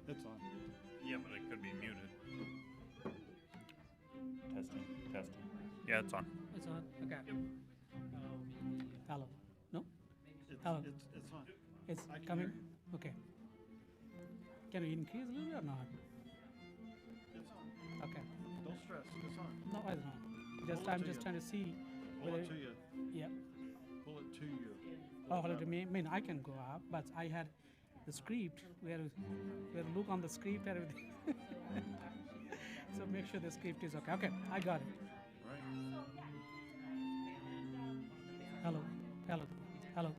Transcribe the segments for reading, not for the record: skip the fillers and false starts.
It's on. Yeah, but it could be muted. Testing, testing. Yeah, it's on. It's on. Okay. Hello. No? Hello. It's on. It's I can coming. hear you. Okay. Can you increase a little bit or not? It's on. Okay. Don't stress. It's on. No, I don't know. Just Pull it I'm to just you. trying to see Pull whether. it to you. Yeah. Pull it to you. Oh, hold on. I mean, I can go up, but I had the script where look on the script and everything. So make sure the script is okay. Okay, I got it. Right. Hello. Hello. Hello.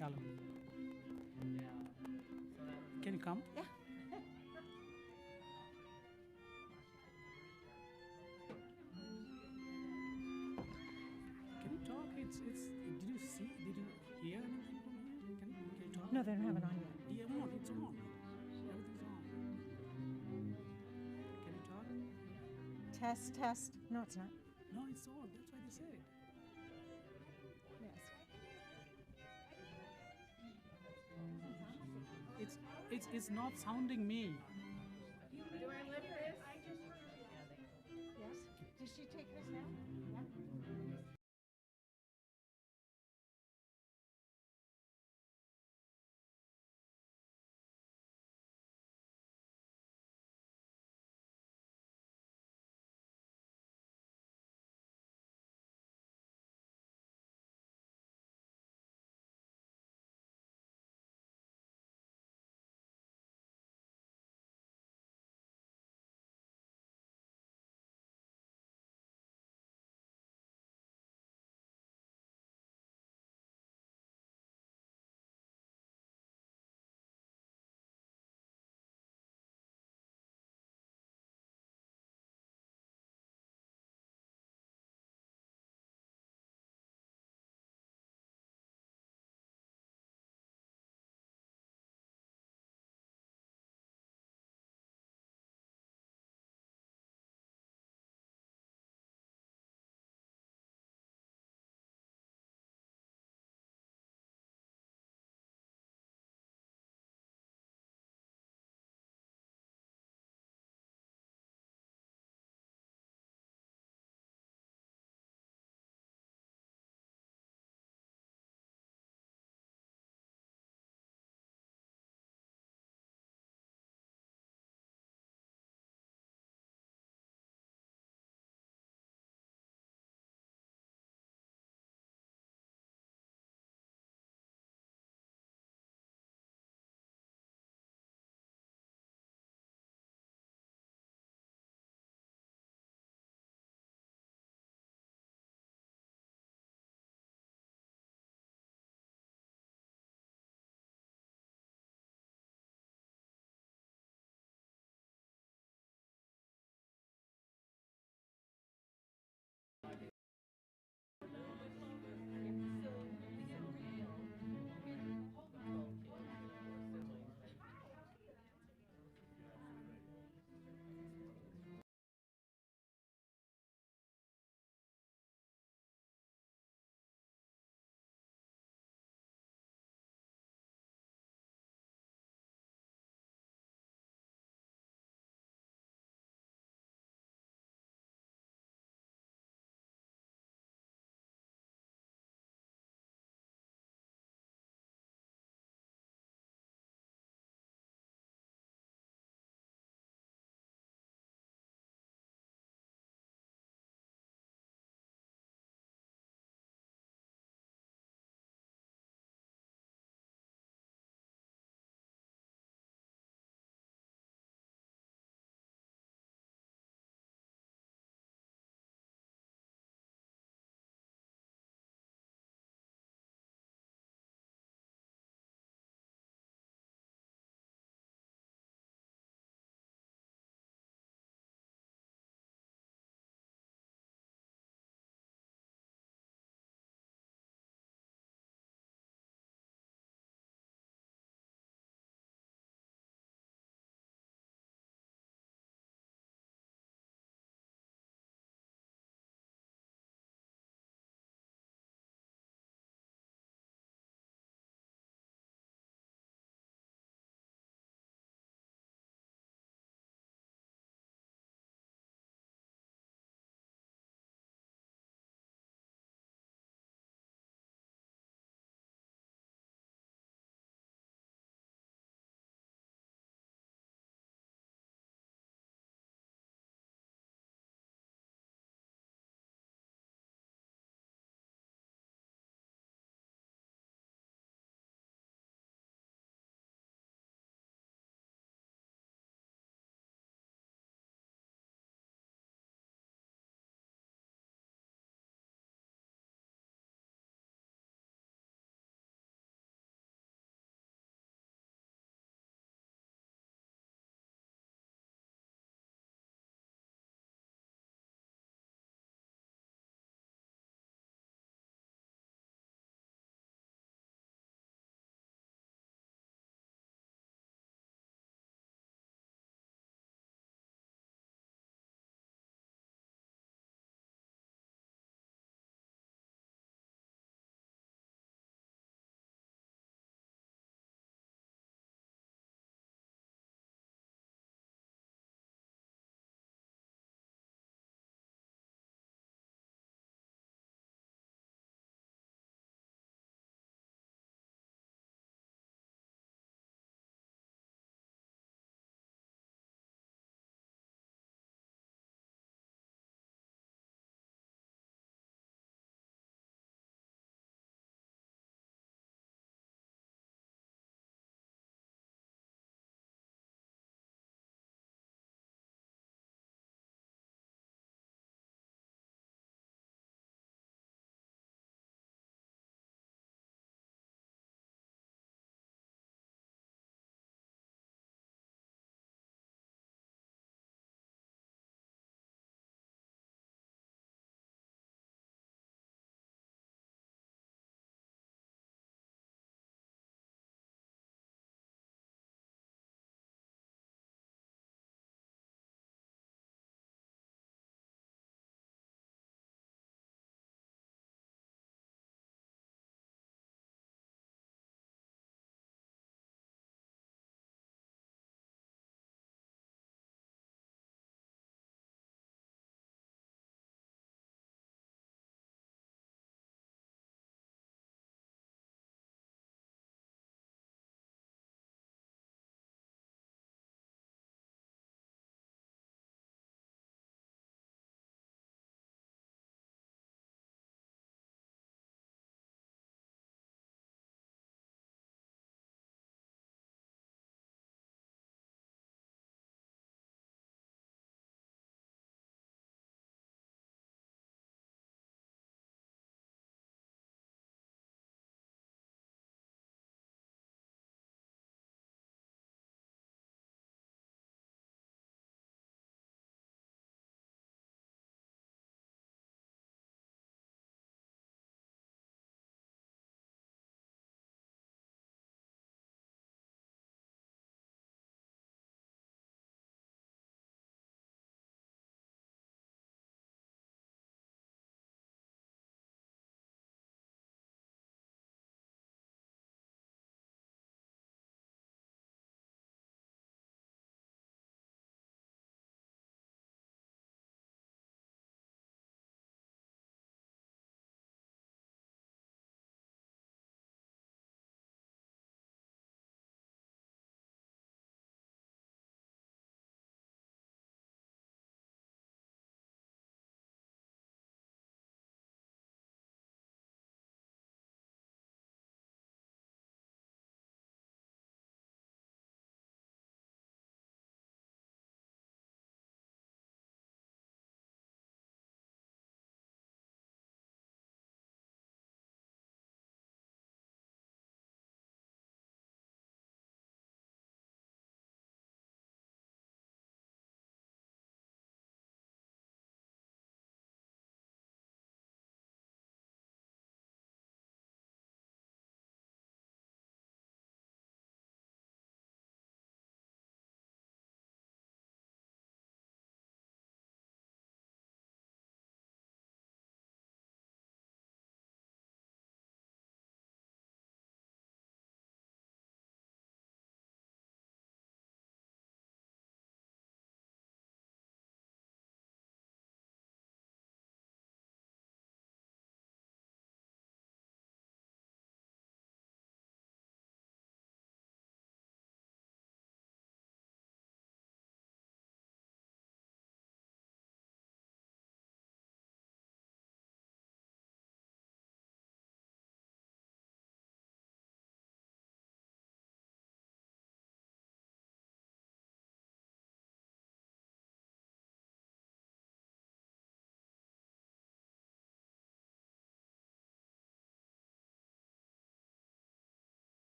Hello. Can you come? Yeah. Can you talk? Did you see? Did you hear anything from here? Can you talk? No, they don't have it on yet. Yeah, on. It's on. Everything's on. Can you talk? Test, test. No, it's not. No, it's on. That's why they said. Yes. It's not sounding me. Do I live this? Yes. Does she take this now? Yeah.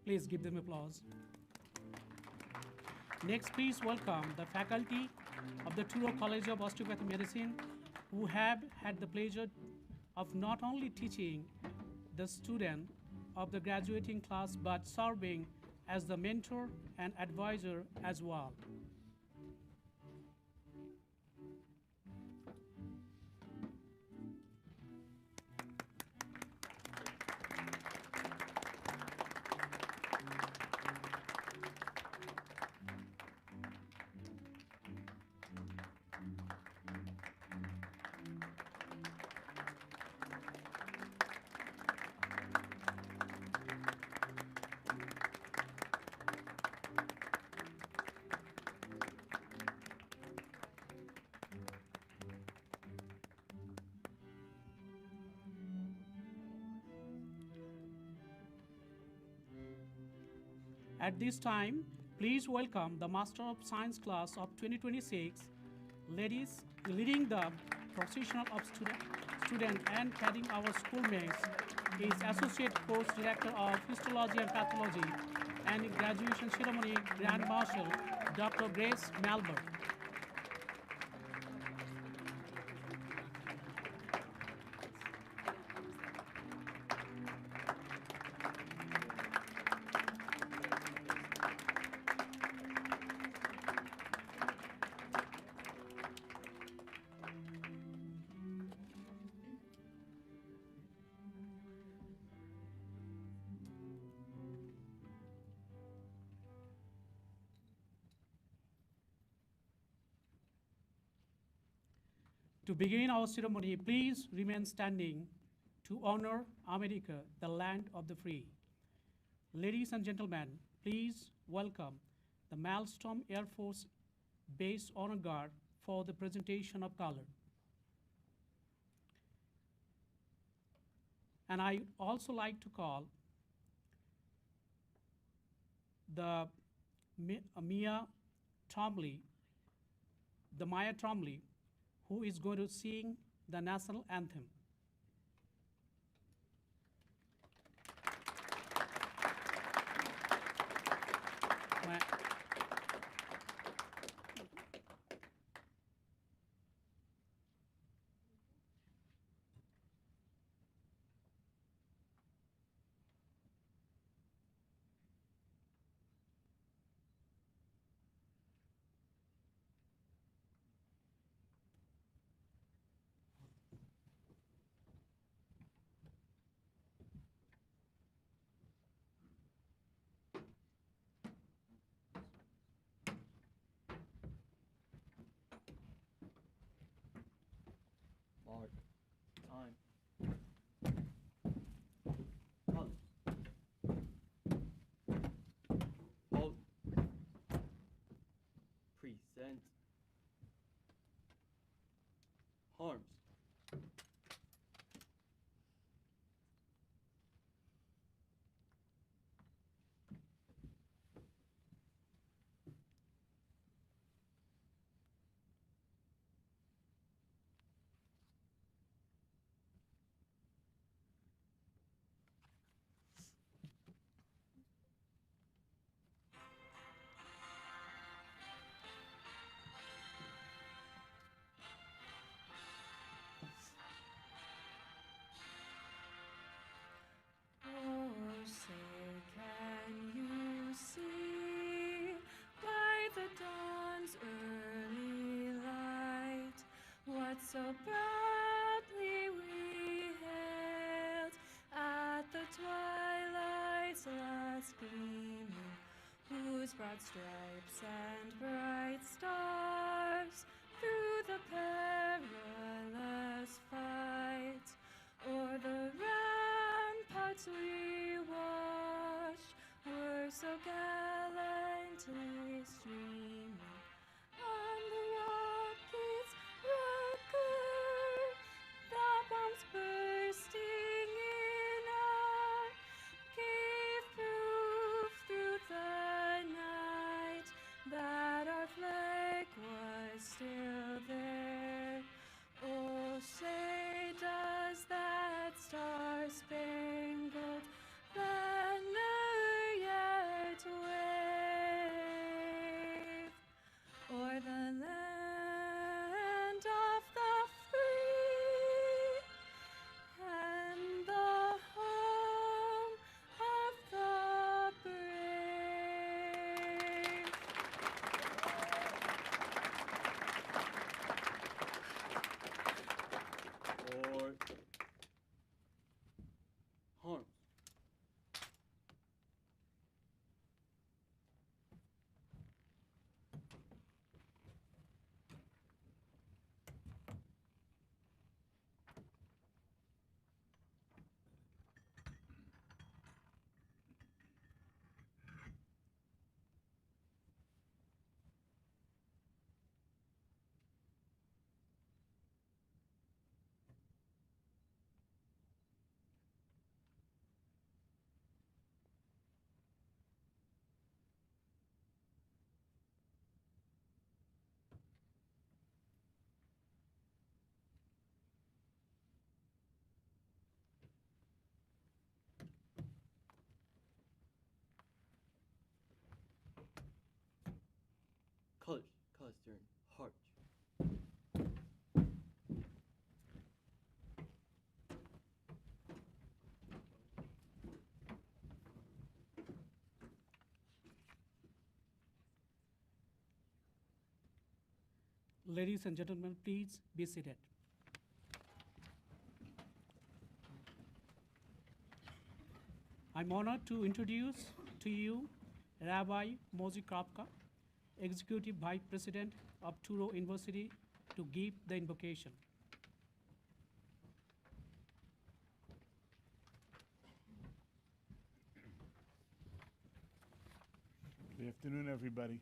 Please give them applause. Next, please welcome the faculty of the Touro College of Osteopathic Medicine, who have had the pleasure of not only teaching the student of the graduating class, but serving as the mentor and advisor as well. At this time, please welcome the Master of Science class of 2026. Ladies, leading the procession of student and carrying our schoolmates is Associate Course Director of Histology and Pathology and Graduation Ceremony Grand Marshal, Dr. Grace Malbert. To begin our ceremony, please remain standing to honor America, the land of the free. Ladies and gentlemen, please welcome the Maelstrom Air Force Base Honor Guard for the presentation of color. And I also like to call the Maya Trombley, who is going to sing the national anthem. Mark. Time. Colors. Hold. Present. Harms. Oh, say, can you see by the dawn's early light what so proudly we hailed at the twilight's last gleaming, whose broad stripes and bright stars through the perilous fight o'er the ramparts we watched were so gallantly streaming on the rocket's record, the bombs bursting in air gave proof through the night that our flag was still there. Oh, say does that star-spangled banner yet Color's turn. Heart. Ladies and gentlemen, please be seated. I'm honored to introduce to you Rabbi Moshe Krapka, Executive Vice President of Touro University, to give the invocation. Good afternoon, everybody.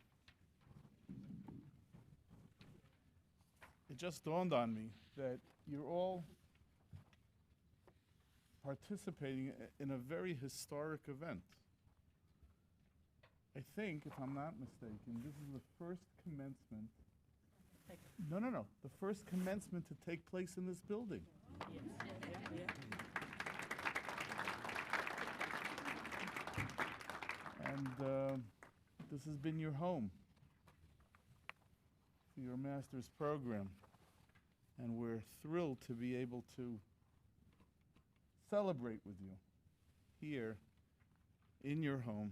It just dawned on me that you're all participating in a very historic event. I think, if I'm not mistaken, this is the first commencement. No. The first commencement to take place in this building. And this has been your home for your master's program. And we're thrilled to be able to celebrate with you here in your home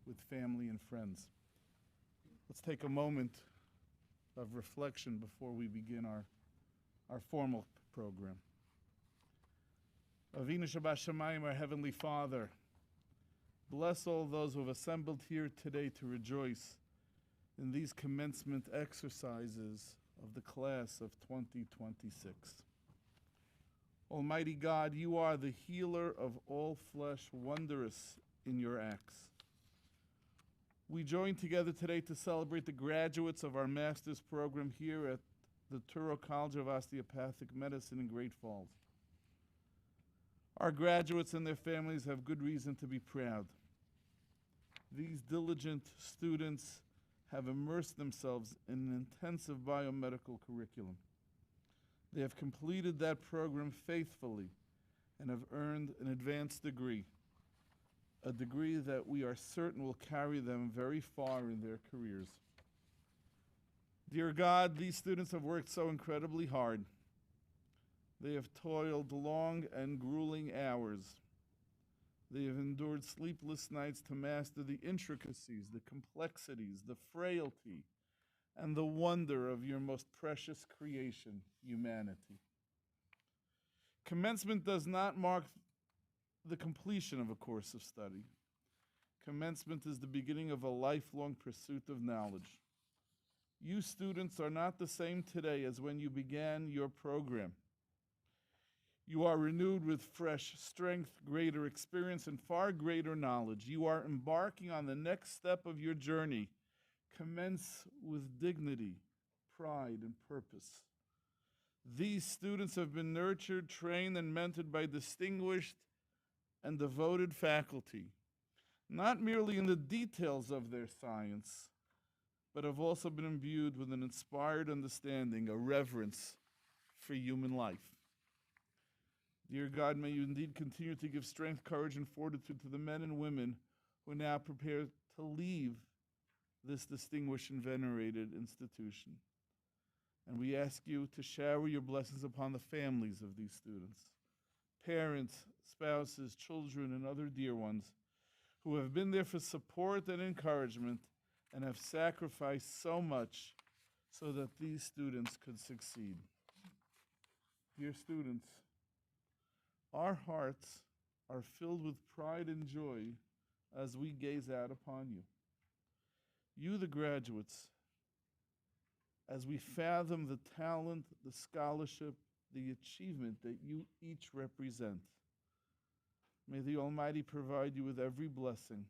with family and friends. Let's take a moment of reflection before we begin our formal program. Avinu Shabbat our Heavenly Father, bless all those who have assembled here today to rejoice in these commencement exercises of the class of 2026. Almighty God, you are the healer of all flesh, wondrous in your acts. We join together today to celebrate the graduates of our master's program here at the Touro College of Osteopathic Medicine in Great Falls. Our graduates and their families have good reason to be proud. These diligent students have immersed themselves in an intensive biomedical curriculum. They have completed that program faithfully and have earned an advanced degree, a degree that we are certain will carry them very far in their careers. Dear God, these students have worked so incredibly hard. They have toiled long and grueling hours. They have endured sleepless nights to master the intricacies, the complexities, the frailty, and the wonder of your most precious creation, humanity. Commencement does not mark the completion of a course of study. Commencement is the beginning of a lifelong pursuit of knowledge. You students are not the same today as when you began your program. You are renewed with fresh strength, greater experience, and far greater knowledge. You are embarking on the next step of your journey. Commence with dignity, pride, and purpose. These students have been nurtured, trained, and mentored by distinguished and devoted faculty, not merely in the details of their science, but have also been imbued with an inspired understanding, a reverence for human life. Dear God, may you indeed continue to give strength, courage, and fortitude to the men and women who now prepare to leave this distinguished and venerated institution. And we ask you to shower your blessings upon the families of these students, parents, spouses, children, and other dear ones who have been there for support and encouragement and have sacrificed so much so that these students could succeed. Dear students, our hearts are filled with pride and joy as we gaze out upon you. You, the graduates, as we fathom the talent, the scholarship, the achievement that you each represent, may the Almighty provide you with every blessing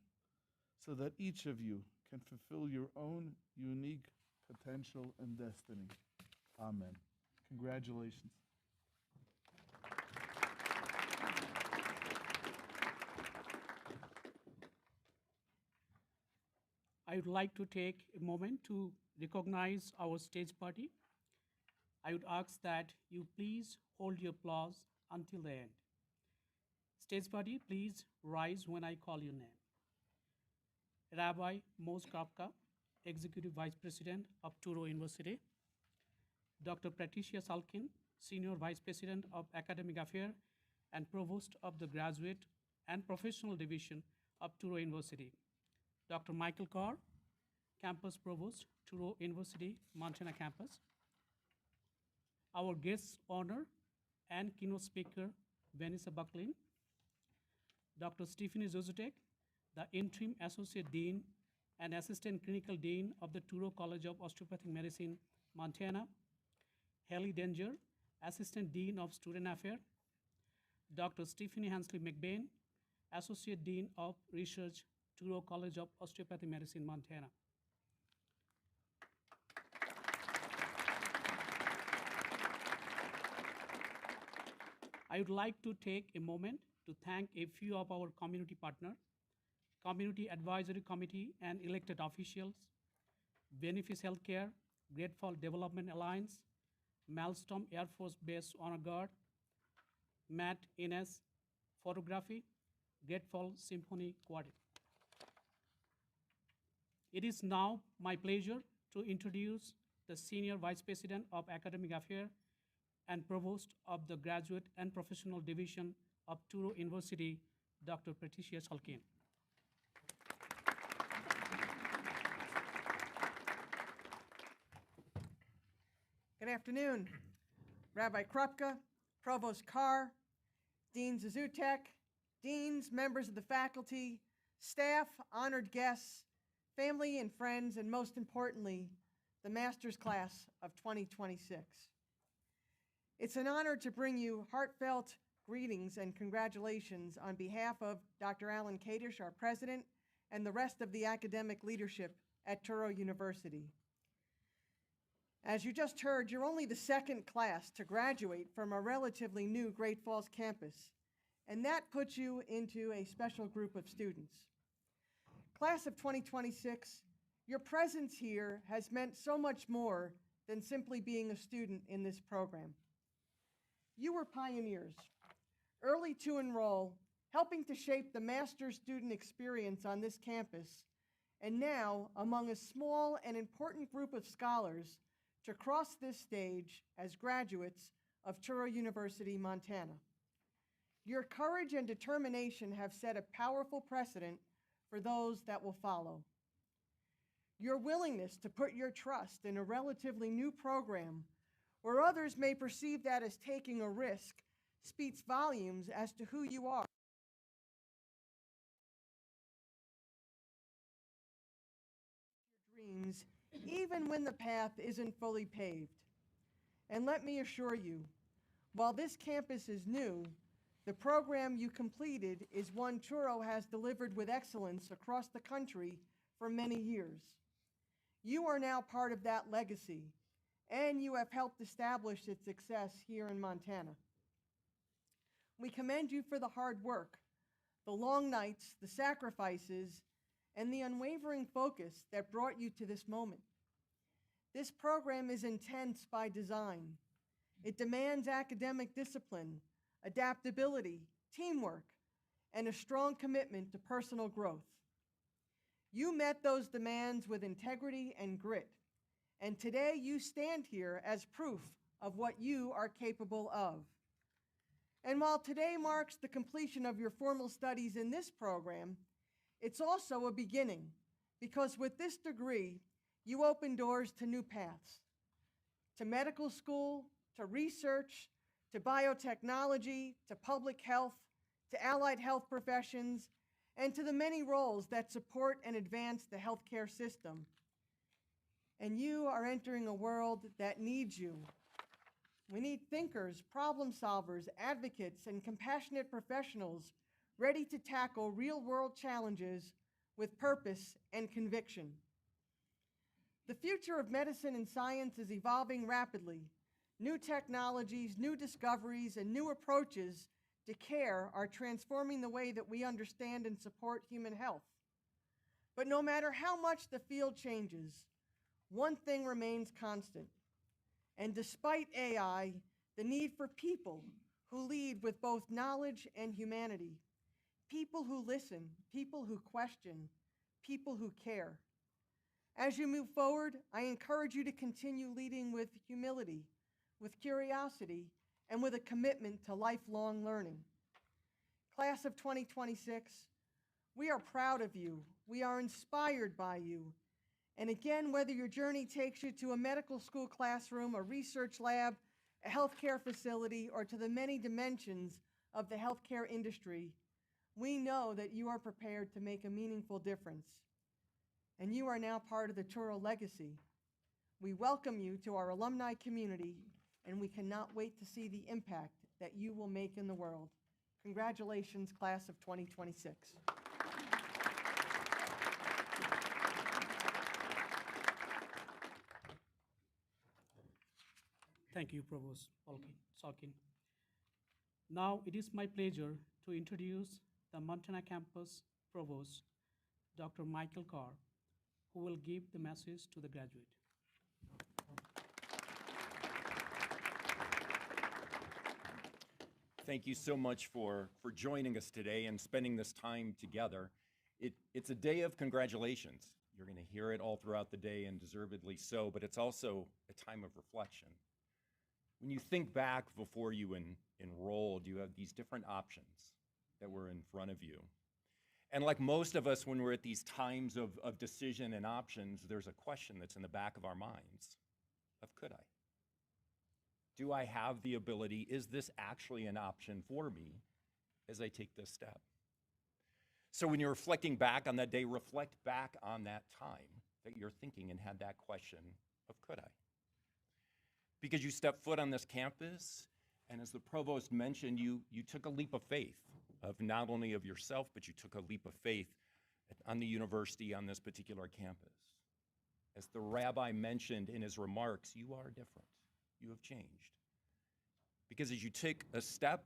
so that each of you can fulfill your own unique potential and destiny. Amen. Congratulations. I would like to take a moment to recognize our stage party. I would ask that you please hold your applause until the end. Stage party, please rise when I call your name. Rabbi Moshe Krapka, Executive Vice President of Touro University, Dr. Patricia Salkin, Senior Vice President of Academic Affairs and Provost of the Graduate and Professional Division of Touro University, Dr. Michael Carr, Campus Provost, Touro University, Montana Campus. Our guest honor and keynote speaker, Vanessa Bucklin, Dr. Stephanie Zozutek, the Interim Associate Dean and Assistant Clinical Dean of the Touro College of Osteopathic Medicine, Montana, Haley Danger, Assistant Dean of Student Affairs, Dr. Stephanie Hansley McBain, Associate Dean of Research, Touro College of Osteopathic Medicine, Montana. I would like to take a moment to thank a few of our community partners, Community Advisory Committee and elected officials, Benefice Healthcare, Great Falls Development Alliance, Maelstrom Air Force Base Honor Guard, Matt Innes Photography, Great Falls Symphony Quartet. It is now my pleasure to introduce the Senior Vice President of Academic Affairs and Provost of the Graduate and Professional Division of Touro University, Dr. Patricia Salkin. Good afternoon, Rabbi Krupka, Provost Carr, Dean Zazutek, deans, members of the faculty, staff, honored guests, family and friends, and most importantly, the master's class of 2026. It's an honor to bring you heartfelt greetings and congratulations on behalf of Dr. Alan Kadish, our president, and the rest of the academic leadership at Touro University. As you just heard, you're only the second class to graduate from a relatively new Great Falls campus, and that puts you into a special group of students. Class of 2026, your presence here has meant so much more than simply being a student in this program. You were pioneers, early to enroll, helping to shape the master's student experience on this campus, and now among a small and important group of scholars to cross this stage as graduates of Touro University, Montana. Your courage and determination have set a powerful precedent for those that will follow. Your willingness to put your trust in a relatively new program where others may perceive that as taking a risk speaks volumes as to who you are. Your dreams, even when the path isn't fully paved. And let me assure you, while this campus is new, the program you completed is one Touro has delivered with excellence across the country for many years. You are now part of that legacy, and you have helped establish its success here in Montana. We commend you for the hard work, the long nights, the sacrifices, and the unwavering focus that brought you to this moment. This program is intense by design. It demands academic discipline, adaptability, teamwork, and a strong commitment to personal growth. You met those demands with integrity and grit, and today you stand here as proof of what you are capable of. And while today marks the completion of your formal studies in this program, it's also a beginning, because with this degree, you open doors to new paths, to medical school, to research, to biotechnology, to public health, to allied health professions, and to the many roles that support and advance the healthcare system. And you are entering a world that needs you. We need thinkers, problem solvers, advocates, and compassionate professionals ready to tackle real-world challenges with purpose and conviction. The future of medicine and science is evolving rapidly. New technologies, new discoveries, and new approaches to care are transforming the way that we understand and support human health. But no matter how much the field changes, one thing remains constant. And despite AI, the need for people who lead with both knowledge and humanity, people who listen, people who question, people who care. As you move forward, I encourage you to continue leading with humility, with curiosity, and with a commitment to lifelong learning. Class of 2026, we are proud of you. We are inspired by you. And again, whether your journey takes you to a medical school classroom, a research lab, a healthcare facility, or to the many dimensions of the healthcare industry, we know that you are prepared to make a meaningful difference. And you are now part of the Touro legacy. We welcome you to our alumni community, and we cannot wait to see the impact that you will make in the world. Congratulations, class of 2026. Thank you, Provost Salkin. Now it is my pleasure to introduce the Montana Campus Provost, Dr. Michael Carr, who will give the message to the graduate. Thank you so much for joining us today and spending this time together. It's a day of congratulations. You're going to hear it all throughout the day, and deservedly so, but it's also a time of reflection. When you think back before you enrolled, you have these different options that were in front of you. And like most of us, when we're at these times of decision and options, there's a question that's in the back of our minds of, could I? Do I have the ability? Is this actually an option for me as I take this step? So when you're reflecting back on that day, reflect back on that time that you're thinking and had that question of, could I? Because you stepped foot on this campus, and as the provost mentioned, you took a leap of faith, of not only of yourself, but you took a leap of faith on the university, on this particular campus. As the rabbi mentioned in his remarks, you are different. You have changed. Because as you take a step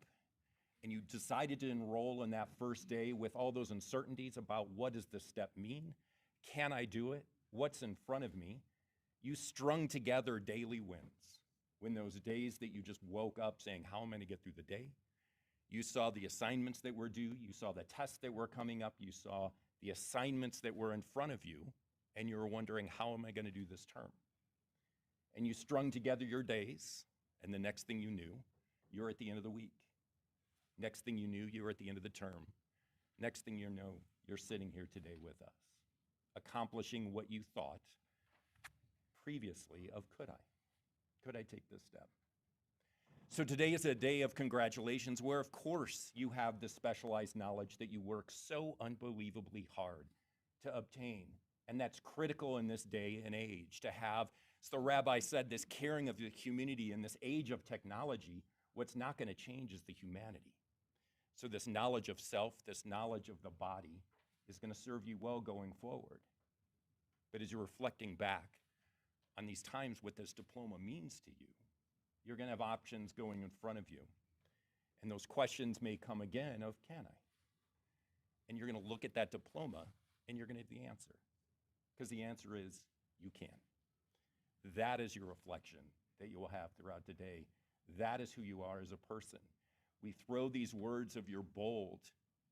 and you decided to enroll in that first day with all those uncertainties about what does this step mean, can I do it, what's in front of me, you strung together daily wins. When those days that you just woke up saying, how am I going to get through the day? You saw the assignments that were due, you saw the tests that were coming up, you saw the assignments that were in front of you, and you were wondering, how am I going to do this term? And you strung together your days, and the next thing you knew, you're at the end of the week. Next thing you knew, you were at the end of the term. Next thing you know, you're sitting here today with us, accomplishing what you thought previously of, could I? Could I take this step? So today is a day of congratulations where, of course, you have the specialized knowledge that you work so unbelievably hard to obtain. And that's critical in this day and age, to have, as the rabbi said, this caring of the community in this age of technology. What's not going to change is the humanity. So this knowledge of self, this knowledge of the body is going to serve you well going forward. But as you're reflecting back on these times, what this diploma means to you, you're going to have options going in front of you. And those questions may come again of, can I? And you're going to look at that diploma and you're going to have the answer. Because the answer is, you can. That is your reflection that you will have throughout the day. That is who you are as a person. We throw these words of you're bold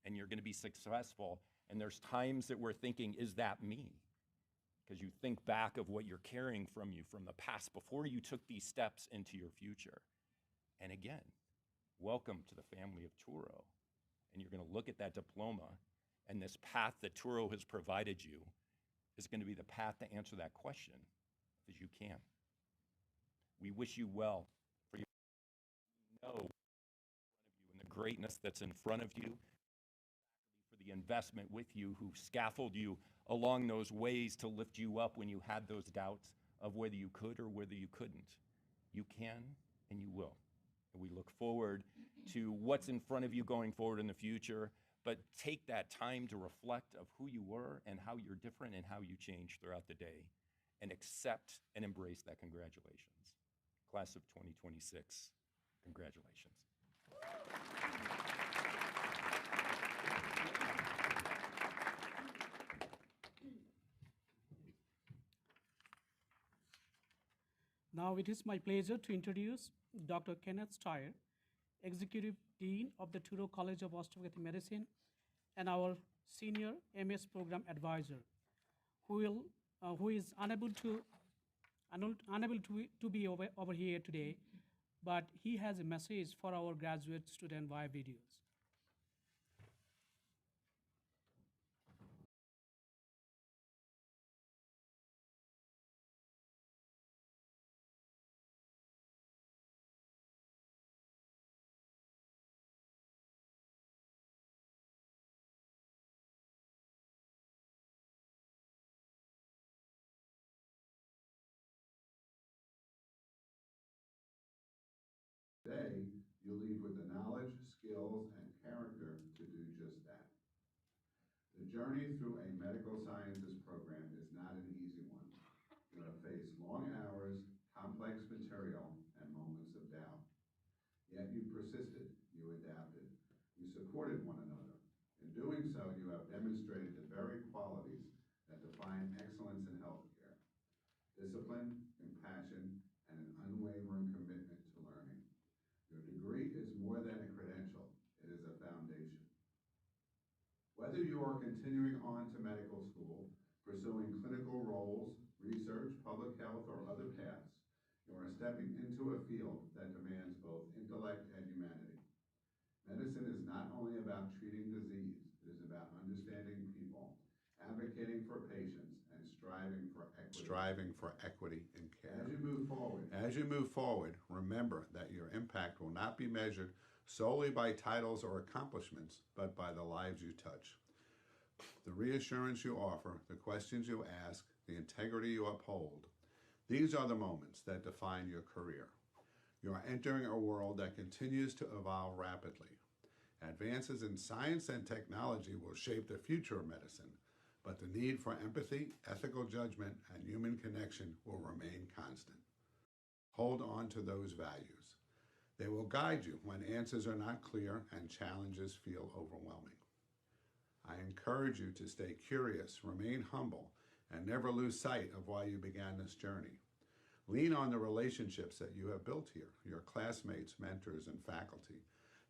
and you're going to be successful. And there's times that we're thinking, is that me? Because you think back of what you're carrying from you from the past before you took these steps into your future. And again, welcome to the family of Touro. And you're going to look at that diploma, and this path that Touro has provided you is going to be the path to answer that question as you can. We wish you well for your know and the greatness that's in front of you, for the investment with you who scaffold you along those ways to lift you up when you had those doubts of whether you could or whether you couldn't. You can and you will. And we look forward to what's in front of you going forward in the future, but take that time to reflect of who you were and how you're different and how you change throughout the day, and accept and embrace that congratulations. Class of 2026, congratulations. Now it is my pleasure to introduce Dr. Kenneth Steyer, Executive Dean of the Touro College of Osteopathic Medicine and our Senior MS Program Advisor, who will who is unable to be over here today, but he has a message for our graduate student via videos. Today, you leave with the knowledge, skills, and character to do just that. The journey through a medical sciences program is not an easy one. You have faced long hours, complex material, and moments of doubt. Yet you persisted, you adapted, you supported one another. In doing so, you have demonstrated the very qualities that define excellence in healthcare: discipline, compassion, and an unwavering commitment to learning. Your degree is more than a credential, it is a foundation. Whether you are continuing on to medical school, pursuing clinical roles, research, public health, or other paths, you are stepping into a field that demands both intellect and humanity. Medicine is not only about treating disease, it is about understanding people, advocating for patients, and striving for equity in care. As you move forward, remember that your impact will not be measured solely by titles or accomplishments, but by the lives you touch. The reassurance you offer, the questions you ask, the integrity you uphold, these are the moments that define your career. You are entering a world that continues to evolve rapidly. Advances in science and technology will shape the future of medicine, but the need for empathy, ethical judgment, and human connection will remain constant. Hold on to those values. They will guide you when answers are not clear and challenges feel overwhelming. I encourage you to stay curious, remain humble, and never lose sight of why you began this journey. Lean on the relationships that you have built here, your classmates, mentors, and faculty.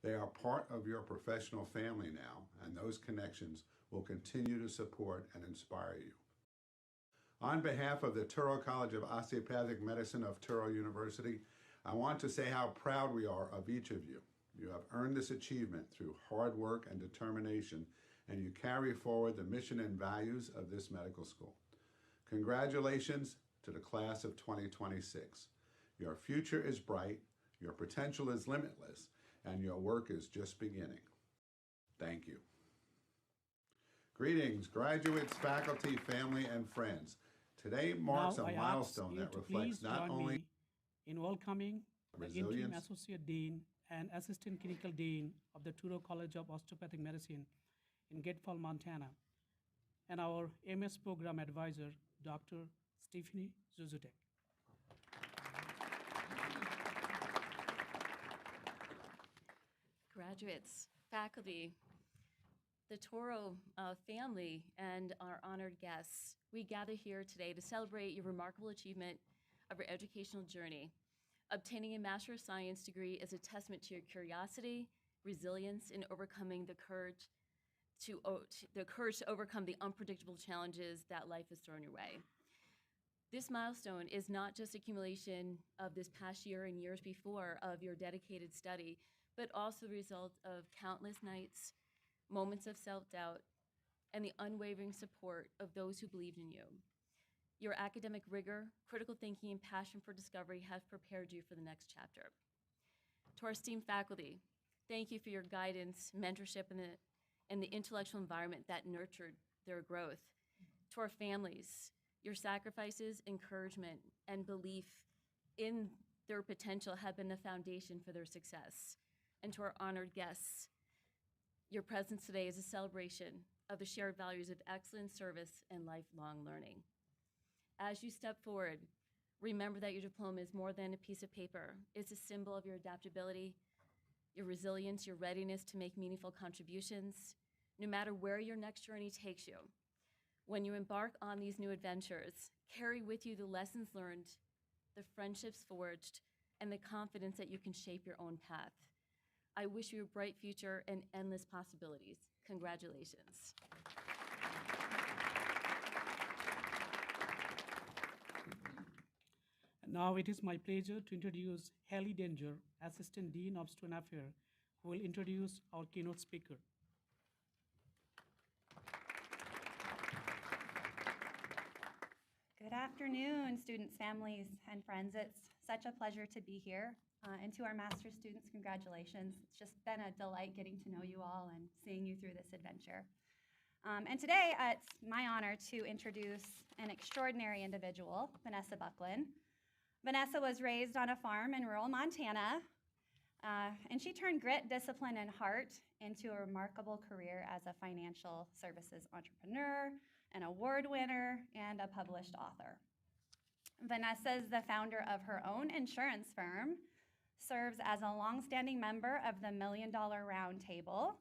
They are part of your professional family now, and those connections will continue to support and inspire you. On behalf of the Touro College of Osteopathic Medicine of Touro University, I want to say how proud we are of each of you. You have earned this achievement through hard work and determination, and you carry forward the mission and values of this medical school. Congratulations to the class of 2026. Your future is bright, your potential is limitless, and your work is just beginning. Thank you. Greetings, graduates, faculty, family, and friends. Today marks Now a I milestone ask you that to reflects please not join only me in welcoming the interim resilience, associate dean and assistant clinical dean of the Touro College of Osteopathic Medicine in Gatefall, Montana, and our MS program advisor, Dr. Stephanie Zuzutek. Graduates, faculty, the Touro family, and our honored guests, we gather here today to celebrate your remarkable achievement of your educational journey. Obtaining a Master of Science degree is a testament to your curiosity, resilience, and overcoming the courage to overcome the unpredictable challenges that life has thrown your way. This milestone is not just accumulation of this past year and years before of your dedicated study, but also the result of countless nights, moments of self-doubt, and the unwavering support of those who believed in you. Your academic rigor, critical thinking, and passion for discovery have prepared you for the next chapter. To our esteemed faculty, thank you for your guidance, mentorship, and the intellectual environment that nurtured their growth. To our families, your sacrifices, encouragement, and belief in their potential have been the foundation for their success. And to our honored guests, your presence today is a celebration of the shared values of excellent service and lifelong learning. As you step forward, remember that your diploma is more than a piece of paper. It's a symbol of your adaptability, your resilience, your readiness to make meaningful contributions, no matter where your next journey takes you. When you embark on these new adventures, carry with you the lessons learned, the friendships forged, and the confidence that you can shape your own path. I wish you a bright future and endless possibilities. Congratulations. Now it is my pleasure to introduce Haley Danger, Assistant Dean of Student Affairs, who will introduce our keynote speaker. Good afternoon, students, families, and friends. It's such a pleasure to be here. And to our master's students, congratulations. It's just been a delight getting to know you all and seeing you through this adventure. And today, it's my honor to introduce an extraordinary individual, Vanessa Buckland. Vanessa was raised on a farm in rural Montana, and she turned grit, discipline, and heart into a remarkable career as a financial services entrepreneur, an award winner, and a published author. Vanessa is the founder of her own insurance firm, serves as a longstanding member of the $1 Million Round Table,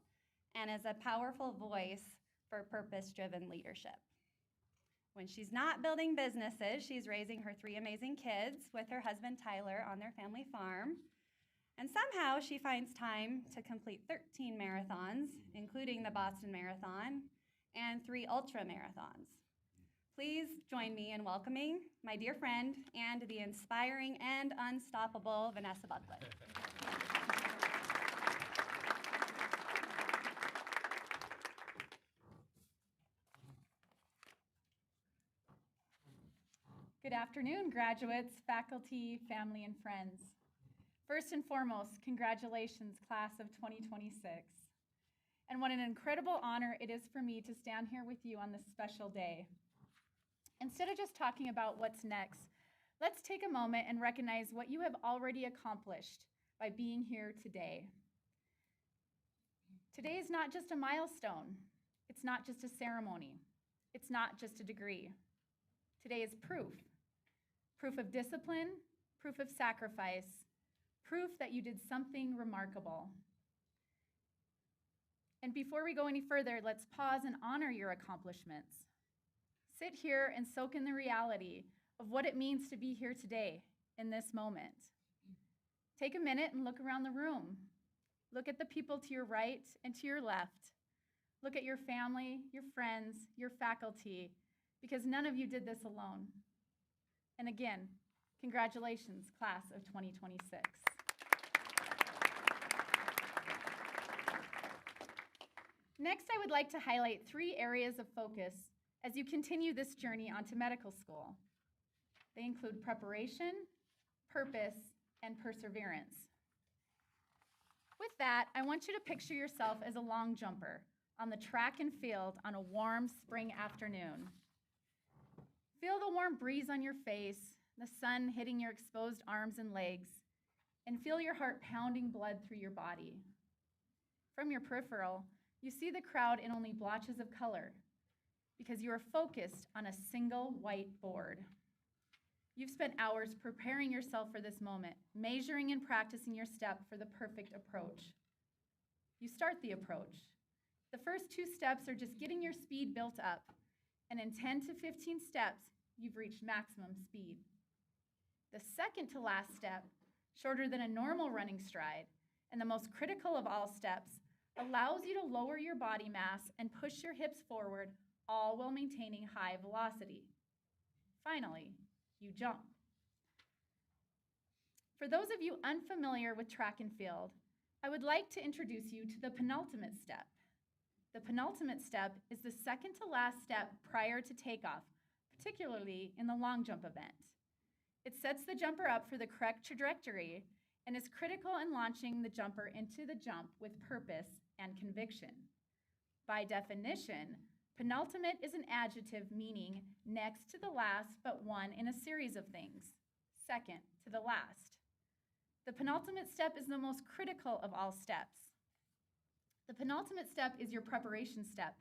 and is a powerful voice for purpose-driven leadership. When she's not building businesses, she's raising her 3 amazing kids with her husband Tyler on their family farm. And somehow she finds time to complete 13 marathons, including the Boston Marathon, and 3 ultra marathons. Please join me in welcoming my dear friend and the inspiring and unstoppable Vanessa Buckland. Good afternoon, graduates, faculty, family, and friends. First and foremost, congratulations, class of 2026. And what an incredible honor it is for me to stand here with you on this special day. Instead of just talking about what's next, let's take a moment and recognize what you have already accomplished by being here today. Today is not just a milestone. It's not just a ceremony. It's not just a degree. Today is proof. Proof of discipline, proof of sacrifice, proof that you did something remarkable. And before we go any further, let's pause and honor your accomplishments. Sit here and soak in the reality of what it means to be here today in this moment. Take a minute and look around the room. Look at the people to your right and to your left. Look at your family, your friends, your faculty, because none of you did this alone. And again, congratulations, class of 2026. Next, I would like to highlight 3 areas of focus as you continue this journey onto medical school. They include preparation, purpose, and perseverance. With that, I want you to picture yourself as a long jumper on the track and field on a warm spring afternoon. Feel the warm breeze on your face, the sun hitting your exposed arms and legs, and feel your heart pounding blood through your body. From your peripheral, you see the crowd in only blotches of color because you are focused on a single white board. You've spent hours preparing yourself for this moment, measuring and practicing your step for the perfect approach. You start the approach. The first 2 steps are just getting your speed built up, and in 10 to 15 steps, you've reached maximum speed. The second to last step, shorter than a normal running stride, and the most critical of all steps, allows you to lower your body mass and push your hips forward, all while maintaining high velocity. Finally, you jump. For those of you unfamiliar with track and field, I would like to introduce you to the penultimate step. The penultimate step is the second to last step prior to takeoff, particularly in the long jump event. It sets the jumper up for the correct trajectory and is critical in launching the jumper into the jump with purpose and conviction. By definition, penultimate is an adjective meaning next to the last but one in a series of things, second to the last. The penultimate step is the most critical of all steps. The penultimate step is your preparation step,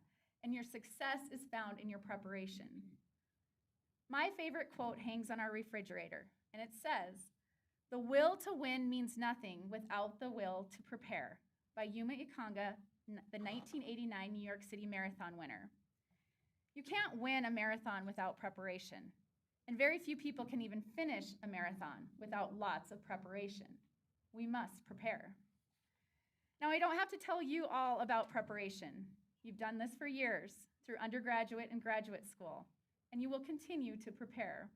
and your success is found in your preparation. My favorite quote hangs on our refrigerator, and it says, "The will to win means nothing without the will to prepare," by Yuma Ikonga, the 1989 New York City Marathon winner. You can't win a marathon without preparation, and very few people can even finish a marathon without lots of preparation. We must prepare. Now, I don't have to tell you all about preparation. You've done this for years through undergraduate and graduate school, and you will continue to prepare.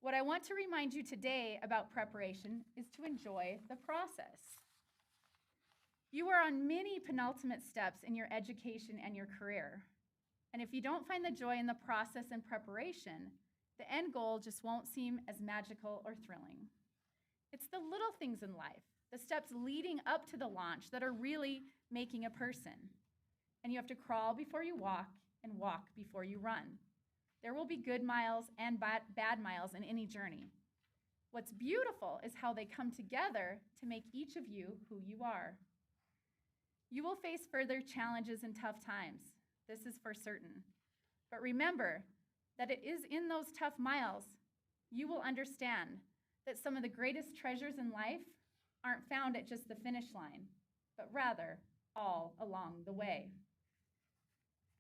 What I want to remind you today about preparation is to enjoy the process. You are on many penultimate steps in your education and your career. And if you don't find the joy in the process and preparation, the end goal just won't seem as magical or thrilling. It's the little things in life, the steps leading up to the launch, that are really making a person. And you have to crawl before you walk and walk before you run. There will be good miles and bad miles in any journey. What's beautiful is how they come together to make each of you who you are. You will face further challenges and tough times. This is for certain. But remember that it is in those tough miles you will understand that some of the greatest treasures in life aren't found at just the finish line, but rather all along the way.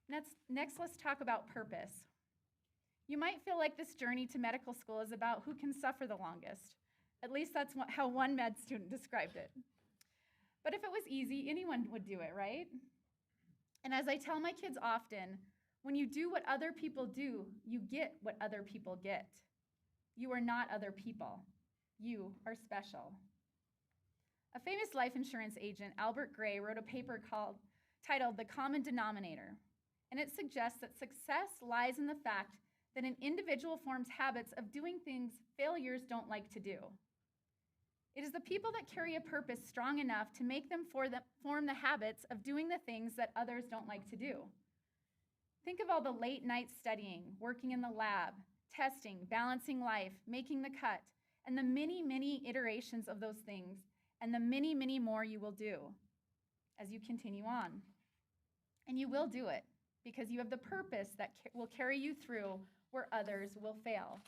Next, let's talk about purpose. You might feel like this journey to medical school is about who can suffer the longest. At least that's how one med student described it. But if it was easy, anyone would do it, right? And as I tell my kids often, when you do what other people do, you get what other people get. You are not other people. You are special. A famous life insurance agent, Albert Gray, wrote a paper titled The Common Denominator, and it suggests that success lies in the fact that an individual forms habits of doing things failures don't like to do. It is the people that carry a purpose strong enough to make them form the habits of doing the things that others don't like to do. Think of all the late nights studying, working in the lab, testing, balancing life, making the cut, and the many, many iterations of those things, and the many, many more you will do as you continue on. And you will do it because you have the purpose that will carry you through where others will fail.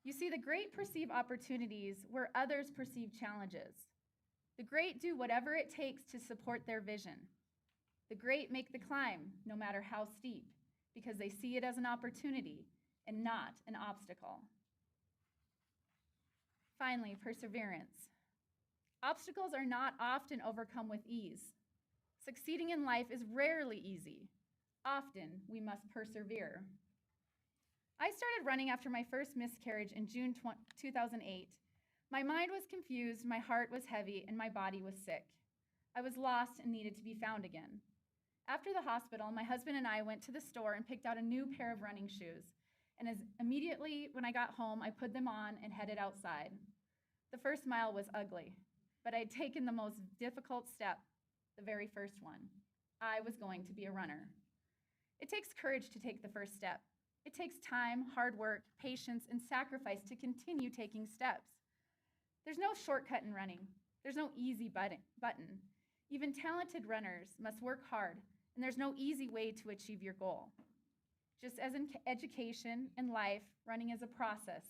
You see, the great perceive opportunities where others perceive challenges. The great do whatever it takes to support their vision. The great make the climb, no matter how steep, because they see it as an opportunity and not an obstacle. Finally, perseverance. Obstacles are not often overcome with ease. Succeeding in life is rarely easy. Often, we must persevere. I started running after my first miscarriage in June 2008. My mind was confused, my heart was heavy, and my body was sick. I was lost and needed to be found again. After the hospital, my husband and I went to the store and picked out a new pair of running shoes. And immediately when I got home, I put them on and headed outside. The first mile was ugly, but I'd taken the most difficult step, the very first one. I was going to be a runner. It takes courage to take the first step. It takes time, hard work, patience, and sacrifice to continue taking steps. There's no shortcut in running. There's no easy button. Even talented runners must work hard, and there's no easy way to achieve your goal. Just as in education and life, running is a process.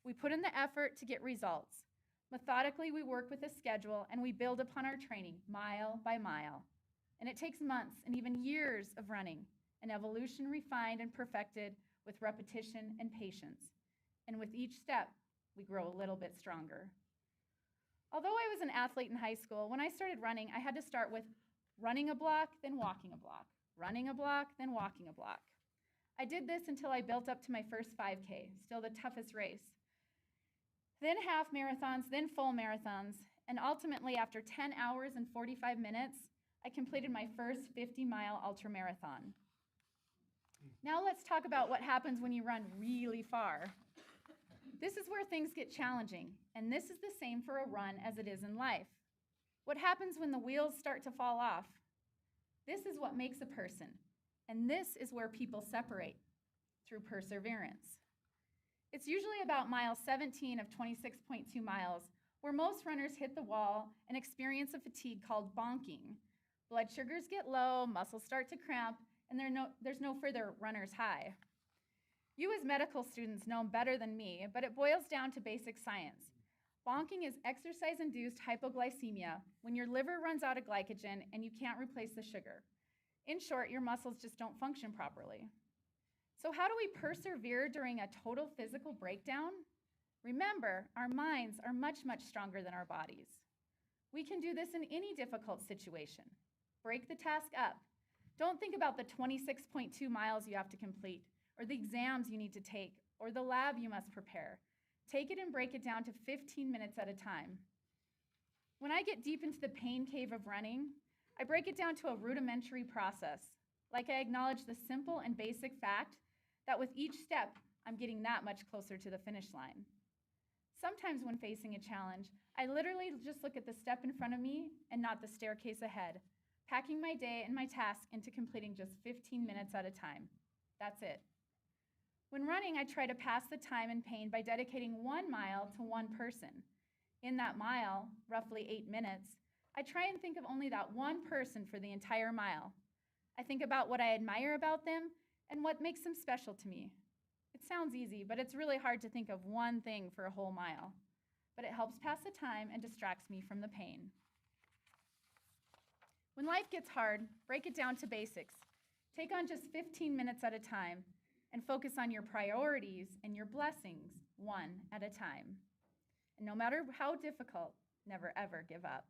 We put in the effort to get results. Methodically, we work with a schedule, and we build upon our training mile by mile. And it takes months and even years of running, an evolution refined and perfected with repetition and patience. And with each step, we grow a little bit stronger. Although I was an athlete in high school, when I started running, I had to start with running a block, then walking a block, running a block, then walking a block. I did this until I built up to my first 5K, still the toughest race. Then half marathons, then full marathons, and ultimately after 10 hours and 45 minutes, I completed my first 50-mile ultramarathon. Now let's talk about what happens when you run really far. This is where things get challenging, and this is the same for a run as it is in life. What happens when the wheels start to fall off? This is what makes a person, and this is where people separate, through perseverance. It's usually about mile 17 of 26.2 miles where most runners hit the wall and experience a fatigue called bonking. Blood sugars get low, muscles start to cramp, and there's no further runner's high. You as medical students know better than me, but it boils down to basic science. Bonking is exercise-induced hypoglycemia when your liver runs out of glycogen and you can't replace the sugar. In short, your muscles just don't function properly. So how do we persevere during a total physical breakdown? Remember, our minds are much, much stronger than our bodies. We can do this in any difficult situation. Break the task up. Don't think about the 26.2 miles you have to complete or the exams you need to take or the lab you must prepare. Take it and break it down to 15 minutes at a time. When I get deep into the pain cave of running, I break it down to a rudimentary process. Like I acknowledge the simple and basic fact that with each step, I'm getting that much closer to the finish line. Sometimes when facing a challenge, I literally just look at the step in front of me and not the staircase ahead, packing my day and my task into completing just 15 minutes at a time. That's it. When running, I try to pass the time and pain by dedicating 1 mile to one person. In that mile, roughly 8 minutes, I try and think of only that one person for the entire mile. I think about what I admire about them and what makes them special to me. It sounds easy, but it's really hard to think of one thing for a whole mile. But it helps pass the time and distracts me from the pain. When life gets hard, break it down to basics. Take on just 15 minutes at a time and focus on your priorities and your blessings, one at a time. And no matter how difficult, never ever give up.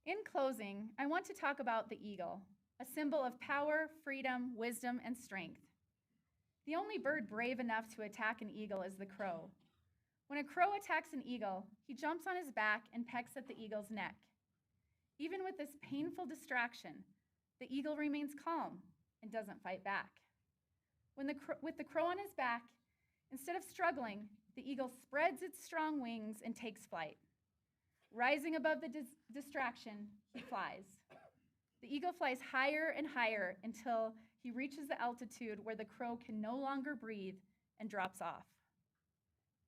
In closing, I want to talk about the eagle, a symbol of power, freedom, wisdom, and strength. The only bird brave enough to attack an eagle is the crow. When a crow attacks an eagle, he jumps on his back and pecks at the eagle's neck. Even with this painful distraction, the eagle remains calm and doesn't fight back. With the crow on his back, instead of struggling, the eagle spreads its strong wings and takes flight. Rising above the distraction, he flies. The eagle flies higher and higher until he reaches the altitude where the crow can no longer breathe and drops off.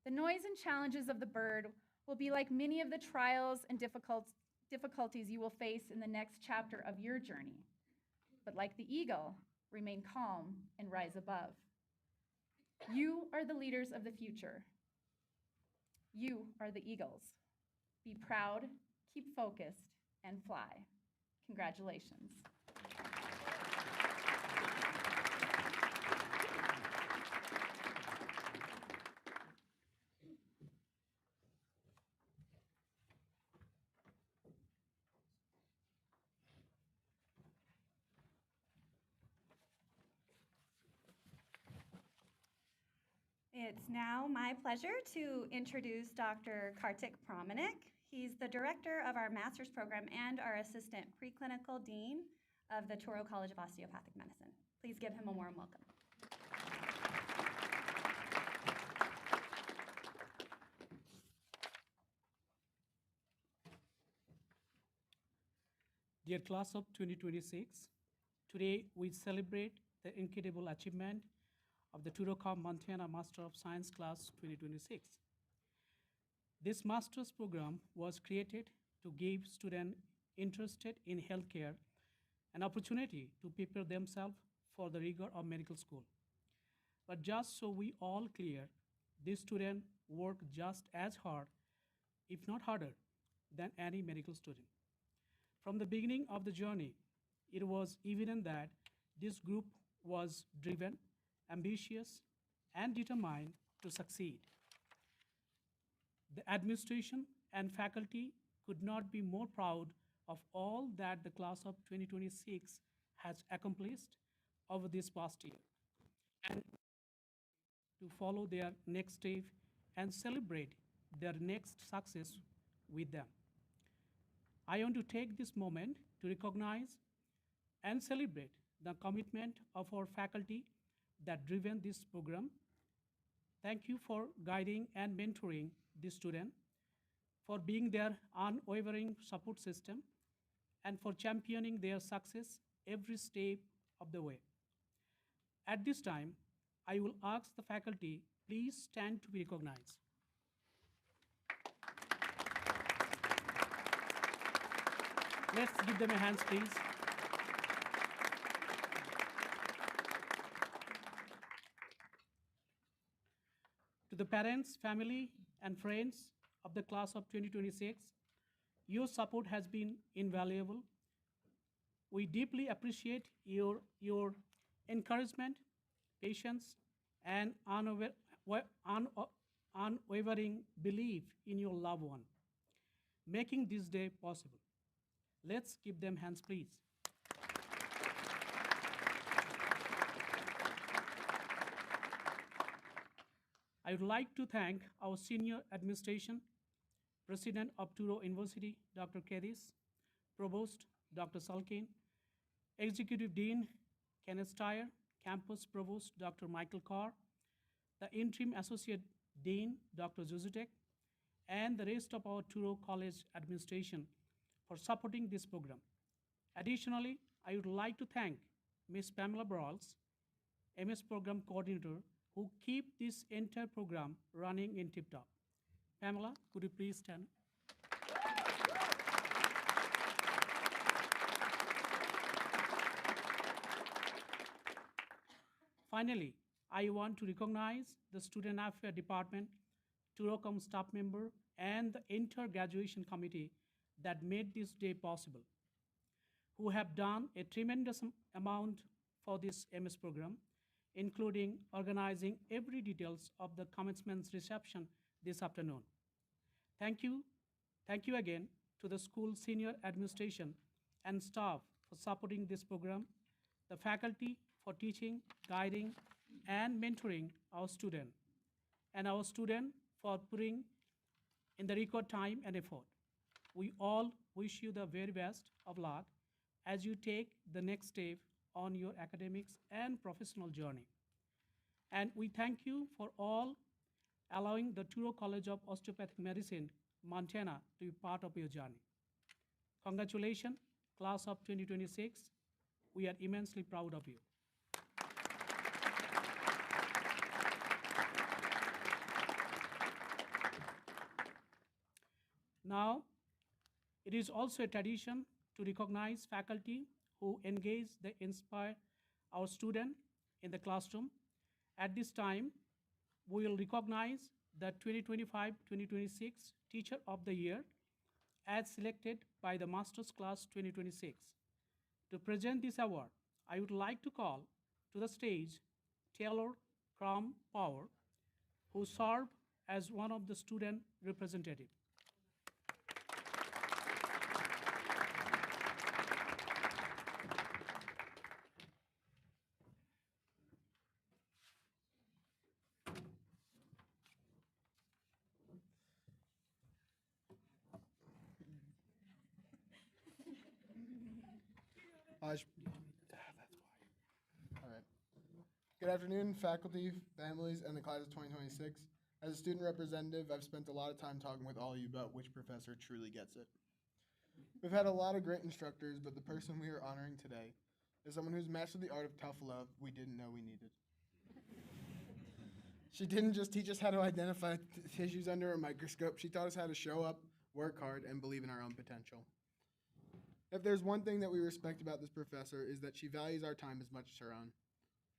The noise and challenges of the bird will be like many of the trials and difficulties you will face in the next chapter of your journey. But like the eagle, remain calm and rise above. You are the leaders of the future. You are the eagles. Be proud, keep focused, and fly. Congratulations. It's now my pleasure to introduce Dr. Kartik Pramanik. He's the director of our master's program and our assistant preclinical dean of the Touro College of Osteopathic Medicine. Please give him a warm welcome. Dear class of 2026, today we celebrate the incredible achievement of the Touro, Montana Master of Science Class 2026. This master's program was created to give students interested in healthcare an opportunity to prepare themselves for the rigor of medical school. But just so we all clear, these students work just as hard, if not harder, than any medical student. From the beginning of the journey, it was evident that this group was driven, ambitious, and determined to succeed. The administration and faculty could not be more proud of all that the class of 2026 has accomplished over this past year, and to follow their next step and celebrate their next success with them. I want to take this moment to recognize and celebrate the commitment of our faculty that driven this program. Thank you for guiding and mentoring the student, for being their unwavering support system, and for championing their success every step of the way. At this time, I will ask the faculty, please stand to be recognized. Let's give them a hand, please. To the parents, family, and friends of the class of 2026, your support has been invaluable. We deeply appreciate your encouragement, patience, and unwavering belief in your loved one, making this day possible. Let's give them hands, please. I would like to thank our senior administration, President of Touro University, Dr. Kedis, Provost, Dr. Salkin, Executive Dean, Kenneth Steyer, Campus Provost, Dr. Michael Carr, the Interim Associate Dean, Dr. Zuzutek, and the rest of our Touro College administration for supporting this program. Additionally, I would like to thank Ms. Pamela Brawls, MS Program Coordinator, who keep this entire program running in tip-top. Pamela, could you please stand? Finally, I want to recognize the Student Affairs Department, Tourocom staff member, and the entire graduation committee that made this day possible, who have done a tremendous amount for this MS program, including organizing every details of the commencement reception this afternoon. Thank you again to the school senior administration and staff for supporting this program, the faculty for teaching, guiding, and mentoring our student, and our student for putting in the record time and effort. We all wish you the very best of luck as you take the next step on your academics and professional journey. And we thank you for all allowing the Touro College of Osteopathic Medicine, Montana, to be part of your journey. Congratulations, class of 2026. We are immensely proud of you. Now, it is also a tradition to recognize faculty who engage and inspire our students in the classroom. At this time, we will recognize the 2025-2026 Teacher of the Year as selected by the Master's Class 2026. To present this award, I would like to call to the stage Taylor Crum Power, who served as one of the student representatives. All right. Good afternoon, faculty, families, and the class of 2026. As a student representative, I've spent a lot of time talking with all of you about which professor truly gets it. We've had a lot of great instructors, but the person we are honoring today is someone who's mastered the art of tough love we didn't know we needed. She didn't just teach us how to identify tissues under a microscope, she taught us how to show up, work hard, and believe in our own potential. If there's one thing that we respect about this professor is that she values our time as much as her own.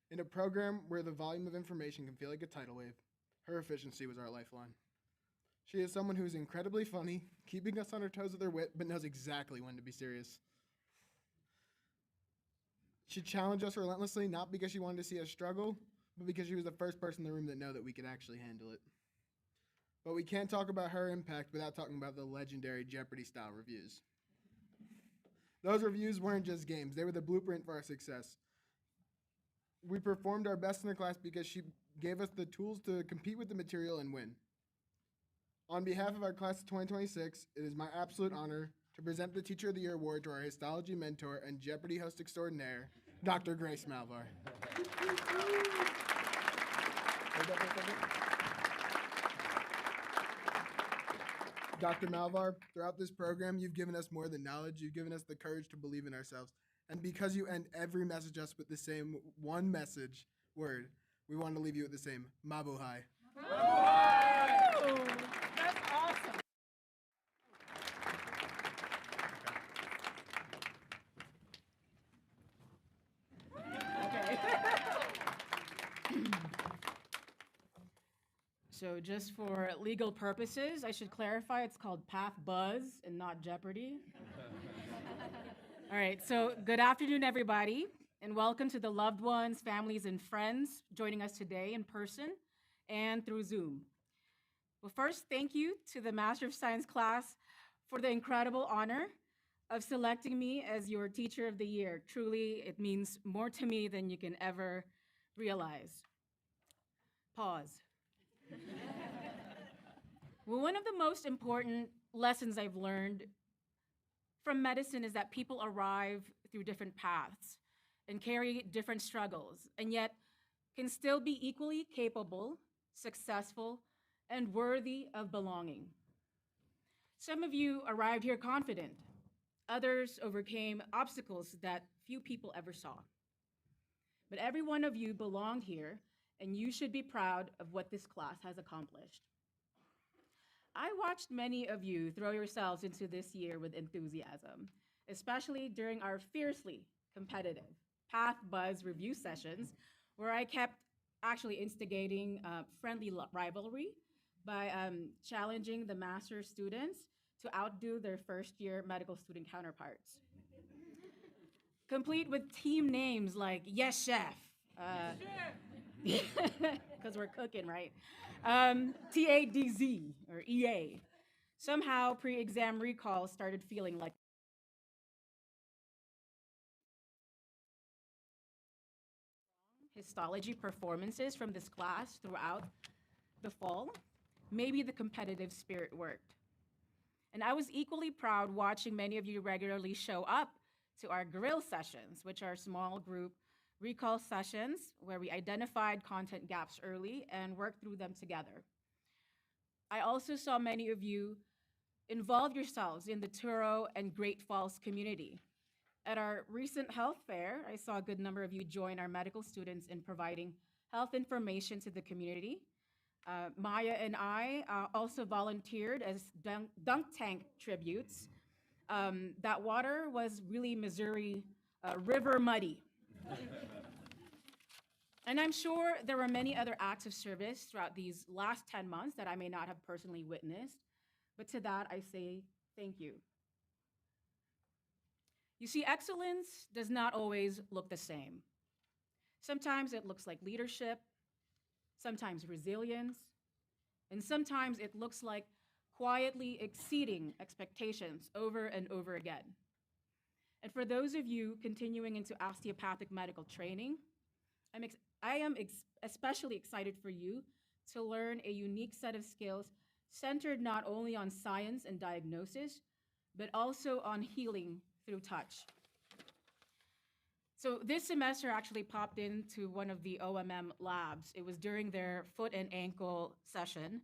In a program where the volume of information can feel like a tidal wave, her efficiency was our lifeline. She is someone who is incredibly funny, keeping us on our toes with her wit, but knows exactly when to be serious. She challenged us relentlessly, not because she wanted to see us struggle, but because she was the first person in the room that knew that we could actually handle it. But we can't talk about her impact without talking about the legendary Jeopardy-style reviews. Those reviews weren't just games, they were the blueprint for our success. We performed our best in the class because she gave us the tools to compete with the material and win. On behalf of our class of 2026, it is my absolute honor to present the Teacher of the Year award to our histology mentor and Jeopardy host extraordinaire, Dr. Grace Malvar. Dr. Malvar, throughout this program, you've given us more than knowledge. You've given us the courage to believe in ourselves. And because you end every message us with the same one message word, we want to leave you with the same mabuhay. Whoa! That's awesome. Okay. So just for legal purposes, I should clarify it's called Path Buzz and not Jeopardy. All right, so good afternoon, everybody, and welcome to the loved ones, families, and friends joining us today in person and through Zoom. Well, first, thank you to the Master of Science class for the incredible honor of selecting me as your Teacher of the Year. Truly, it means more to me than you can ever realize. Pause. Well, one of the most important lessons I've learned from medicine is that people arrive through different paths and carry different struggles, and yet can still be equally capable, successful, and worthy of belonging. Some of you arrived here confident. Others overcame obstacles that few people ever saw. But every one of you belonged here, and you should be proud of what this class has accomplished. I watched many of you throw yourselves into this year with enthusiasm, especially during our fiercely competitive Path Buzz review sessions, where I kept actually instigating friendly rivalry by challenging the master students to outdo their first-year medical student counterparts. Complete with team names like Yes Chef, because we're cooking, right? TADZ, or EA. Somehow, pre-exam recall started feeling like histology performances from this class throughout the fall. Maybe the competitive spirit worked. And I was equally proud watching many of you regularly show up to our grill sessions, which are small group recall sessions where we identified content gaps early and worked through them together. I also saw many of you involve yourselves in the Touro and Great Falls community. At our recent health fair, I saw a good number of you join our medical students in providing health information to the community. Maya and I also volunteered as dunk tank tributes. That water was really Missouri river muddy. And I'm sure there were many other acts of service throughout these last 10 months that I may not have personally witnessed, but to that I say thank you. You see, excellence does not always look the same. Sometimes it looks like leadership, sometimes resilience, and sometimes it looks like quietly exceeding expectations over and over again. And for those of you continuing into osteopathic medical training, I am especially excited for you to learn a unique set of skills centered not only on science and diagnosis, but also on healing through touch. So this semester actually popped into one of the OMM labs. It was during their foot and ankle session,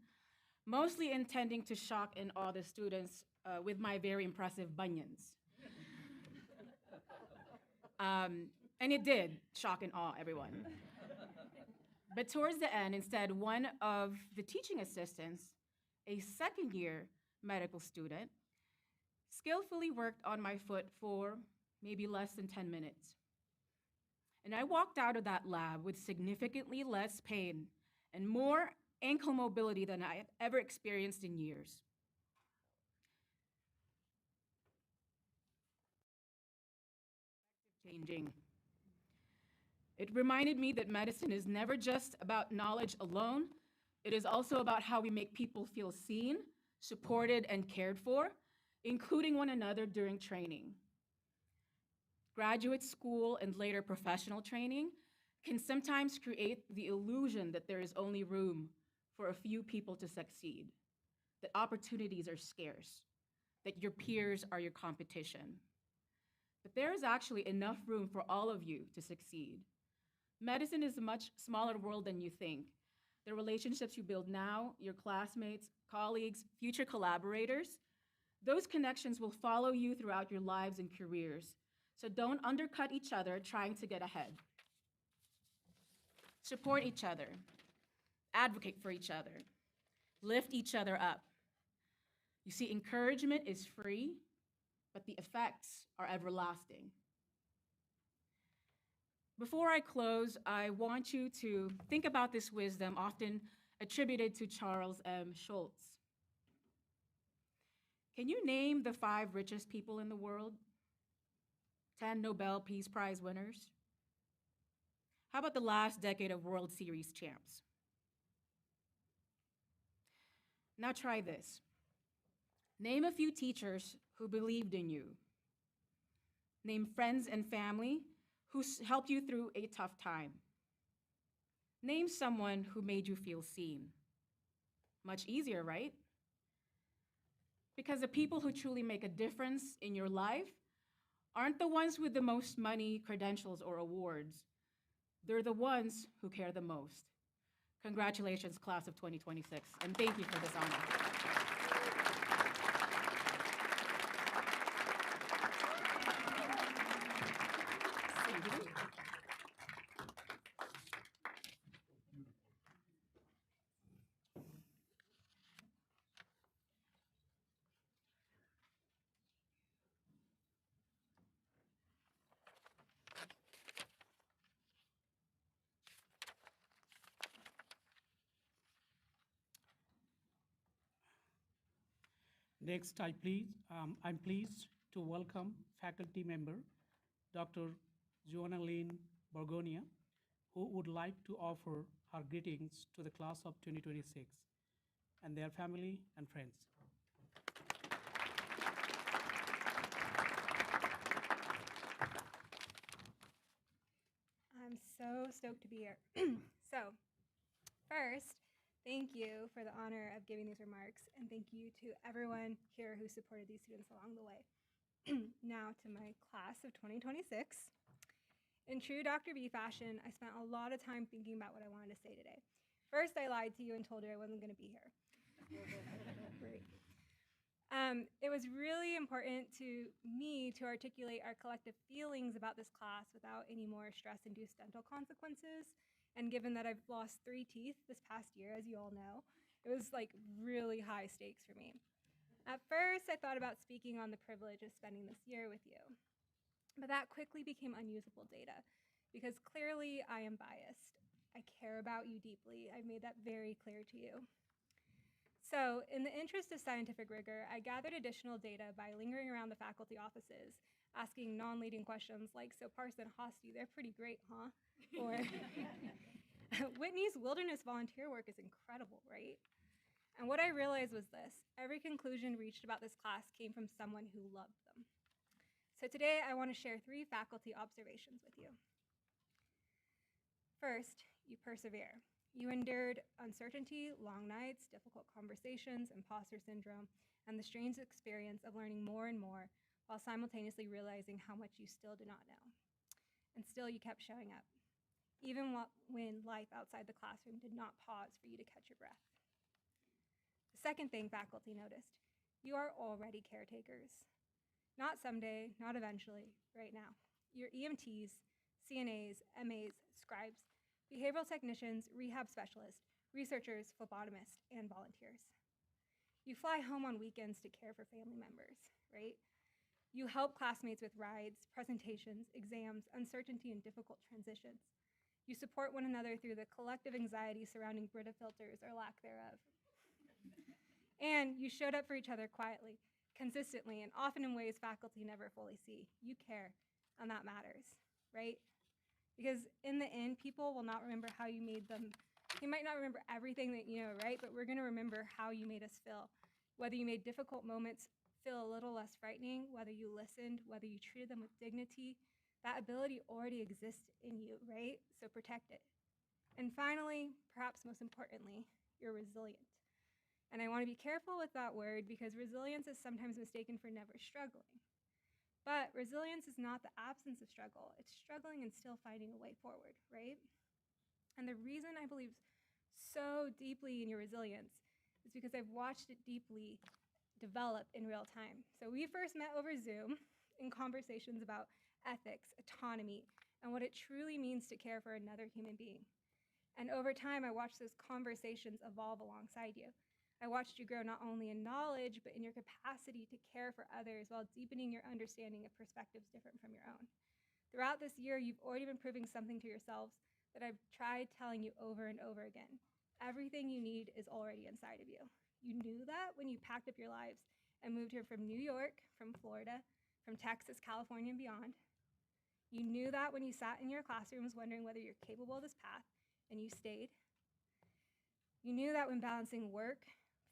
mostly intending to shock and awe the students with my very impressive bunions. And it did shock and awe everyone. But towards the end, instead, one of the teaching assistants, a second-year medical student, skillfully worked on my foot for maybe less than 10 minutes. And I walked out of that lab with significantly less pain and more ankle mobility than I had ever experienced in years. Changing. It reminded me that medicine is never just about knowledge alone. It is also about how we make people feel seen, supported, and cared for, including one another during training. Graduate school and later professional training can sometimes create the illusion that there is only room for a few people to succeed, that opportunities are scarce, that your peers are your competition. But there is actually enough room for all of you to succeed. Medicine is a much smaller world than you think. The relationships you build now, your classmates, colleagues, future collaborators, those connections will follow you throughout your lives and careers. So don't undercut each other trying to get ahead. Support each other. Advocate for each other. Lift each other up. You see, encouragement is free, but the effects are everlasting. Before I close, I want you to think about this wisdom often attributed to Charles M. Schultz. Can you name the 5 richest people in the world? 10 Nobel Peace Prize winners? How about the last decade of World Series champs? Now try this. Name a few teachers who believed in you. Name friends and family who helped you through a tough time. Name someone who made you feel seen. Much easier, right? Because the people who truly make a difference in your life aren't the ones with the most money, credentials, or awards. They're the ones who care the most. Congratulations, class of 2026, and thank you for this honor. Next, I'm pleased to welcome faculty member Dr. Joanna Lynn Borgonia, who would like to offer her greetings to the class of 2026 and their family and friends. I'm so stoked to be here. So, first, thank you for the honor of giving these remarks, and thank you to everyone here who supported these students along the way. Now to my class of 2026. In true Dr. B fashion, I spent a lot of time thinking about what I wanted to say today. First, I lied to you and told you I wasn't going to be here. Great. It was really important to me to articulate our collective feelings about this class without any more stress-induced dental consequences. And given that I've lost 3 teeth this past year, as you all know, it was like really high stakes for me. At first, I thought about speaking on the privilege of spending this year with you. But that quickly became unusable data because clearly I am biased. I care about you deeply. I've made that very clear to you. So, in the interest of scientific rigor, I gathered additional data by lingering around the faculty offices, asking non-leading questions like, so Parson, Hosty, they're pretty great, huh? Or, Whitney's wilderness volunteer work is incredible, right? And what I realized was this: every conclusion reached about this class came from someone who loved them. So today, I want to share 3 faculty observations with you. First, you persevere. You endured uncertainty, long nights, difficult conversations, imposter syndrome, and the strange experience of learning more and more while simultaneously realizing how much you still do not know. And still, you kept showing up, even when life outside the classroom did not pause for you to catch your breath. The second thing faculty noticed: you are already caretakers. Not someday, not eventually, right now. You're EMTs, CNAs, MAs, scribes, behavioral technicians, rehab specialists, researchers, phlebotomists, and volunteers. You fly home on weekends to care for family members, right? You help classmates with rides, presentations, exams, uncertainty, and difficult transitions. You support one another through the collective anxiety surrounding Brita filters or lack thereof. And you showed up for each other quietly, consistently, and often in ways faculty never fully see. You care, and that matters, right? Because in the end, people will not remember how you made them. They might not remember everything that you know, right? But we're gonna remember how you made us feel. Whether you made difficult moments feel a little less frightening, whether you listened, whether you treated them with dignity, that ability already exists in you, right? So protect it. And finally, perhaps most importantly, you're resilient. And I want to be careful with that word because resilience is sometimes mistaken for never struggling. But resilience is not the absence of struggle. It's struggling and still finding a way forward, right? And the reason I believe so deeply in your resilience is because I've watched it deeply develop in real time. So we first met over Zoom in conversations about ethics, autonomy, and what it truly means to care for another human being. And over time, I watched those conversations evolve alongside you. I watched you grow not only in knowledge, but in your capacity to care for others while deepening your understanding of perspectives different from your own. Throughout this year, you've already been proving something to yourselves that I've tried telling you over and over again. Everything you need is already inside of you. You knew that when you packed up your lives and moved here from New York, from Florida, from Texas, California, and beyond. You knew that when you sat in your classrooms wondering whether you're capable of this path, and you stayed. You knew that when balancing work,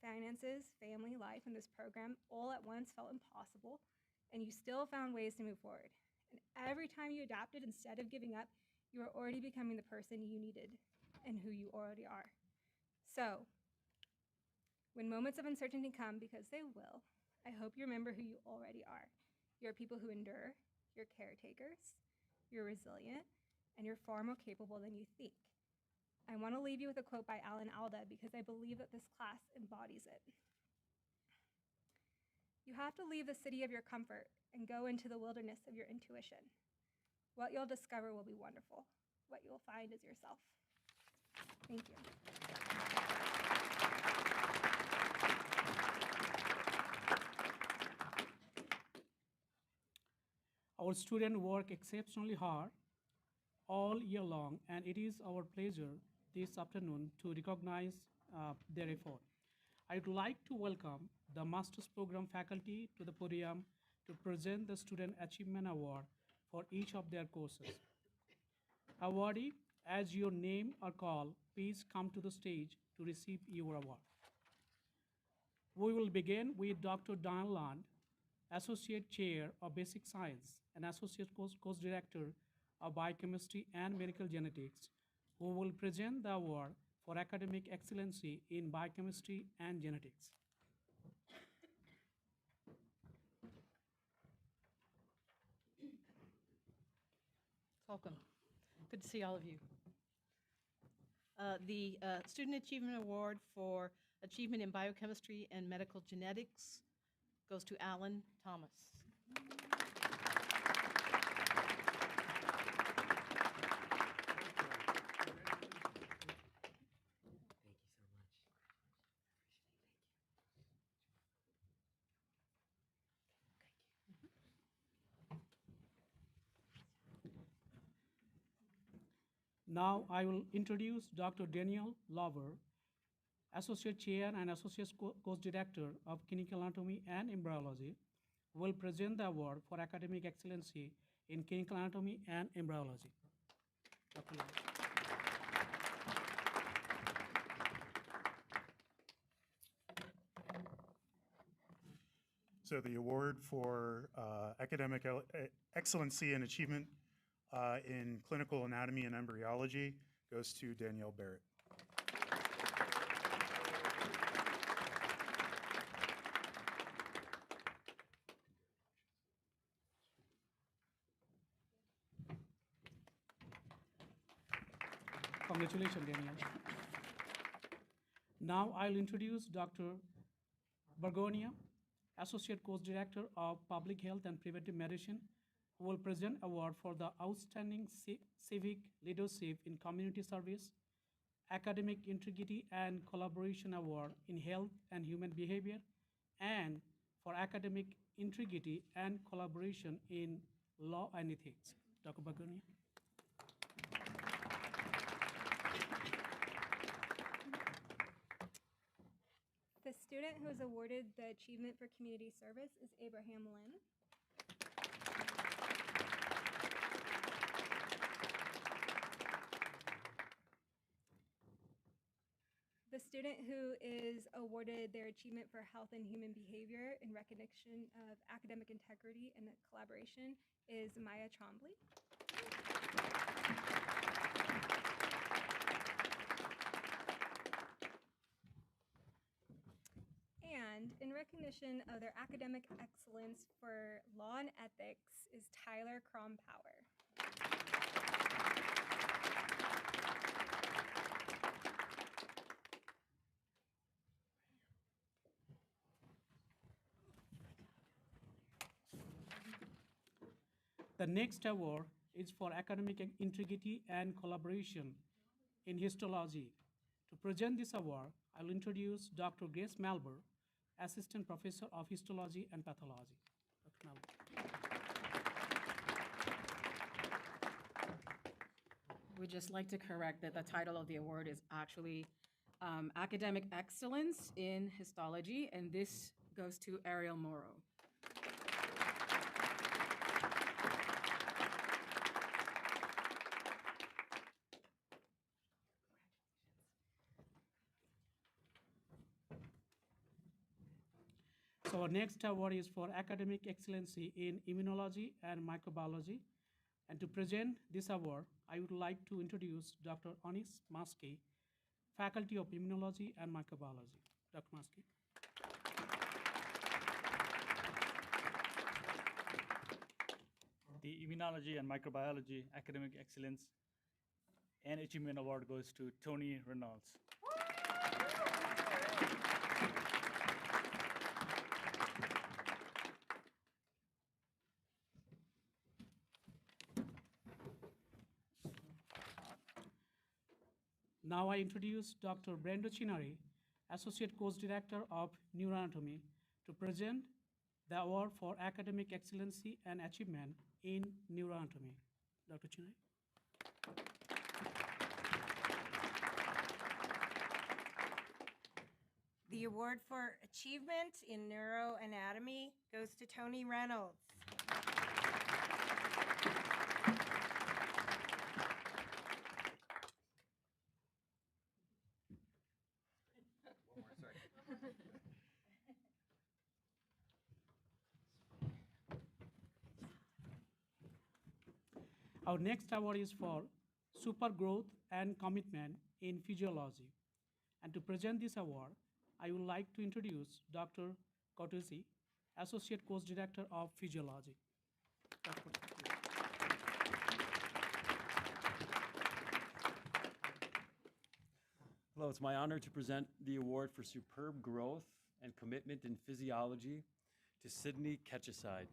finances, family, life, and this program all at once felt impossible, and you still found ways to move forward. And every time you adapted instead of giving up, you were already becoming the person you needed and who you already are. So, When moments of uncertainty come, because they will, I hope you remember who you already are. You're people who endure, you're caretakers, you're resilient, and you're far more capable than you think. I want to leave you with a quote by Alan Alda because I believe that this class embodies it. You have to leave the city of your comfort and go into the wilderness of your intuition. What you'll discover will be wonderful. What you'll find is yourself. Thank you. Our students work exceptionally hard all year long, and it is our pleasure this afternoon to recognize their effort. I would like to welcome the Master's Program faculty to the podium to present the Student Achievement Award for each of their courses. Awardee, as your name are called, please come to the stage to receive your award. We will begin with Dr. Diane Land, Associate Chair of Basic Science and Associate Course Director of Biochemistry and Medical Genetics, who will present the award for academic excellency in biochemistry and genetics. Welcome. Good to see all of you. The Student Achievement Award for Achievement in Biochemistry and Medical Genetics goes to Alan Thomas. Now I will introduce Dr. Daniel Lover, Associate Chair and Associate Course Director of Clinical Anatomy and Embryology, who will present the award for academic excellency in clinical anatomy and embryology. Dr. Lover. So the award for academic excellency and achievement in clinical anatomy and embryology goes to Danielle Barrett. Congratulations, Danielle. Now I'll introduce Dr. Bergonia, Associate Course Director of Public Health and Preventive Medicine, who will present award for the Outstanding Civic Leadership in Community Service, Academic Integrity and Collaboration Award in Health and Human Behavior, and for Academic Integrity and Collaboration in Law and Ethics. Dr. Bergonia. The student who is awarded the Achievement for Community Service is Abraham Lynn. The student who is awarded their Achievement for Health and Human Behavior in recognition of academic integrity and collaboration is Maya Trombley. And in recognition of their academic excellence for law and ethics is Tyler Crompower. The next award is for academic integrity and collaboration in histology. To present this award, I will introduce Dr. Grace Malber, Assistant Professor of Histology and Pathology. Dr. Malber. We'd just like to correct that the title of the award is actually Academic Excellence in Histology, and this goes to Ariel Morrow. So our next award is for academic excellency in immunology and microbiology. And to present this award, I would like to introduce Dr. Anis Maski, Faculty of Immunology and Microbiology. Dr. Maski. The Immunology and Microbiology Academic Excellence and Achievement Award goes to Tony Reynolds. Now I introduce Dr. Brenda Chinari, Associate Course Director of Neuroanatomy, to present the Award for Academic Excellency and Achievement in Neuroanatomy. Dr. Chinari. The award for achievement in neuroanatomy goes to Tony Reynolds. Our next award is for super growth and commitment in physiology. And to present this award, I would like to introduce Dr. Cortese, Associate Course Director of Physiology. Hello, it's my honor to present the award for superb growth and commitment in physiology to Sydney Ketcheside.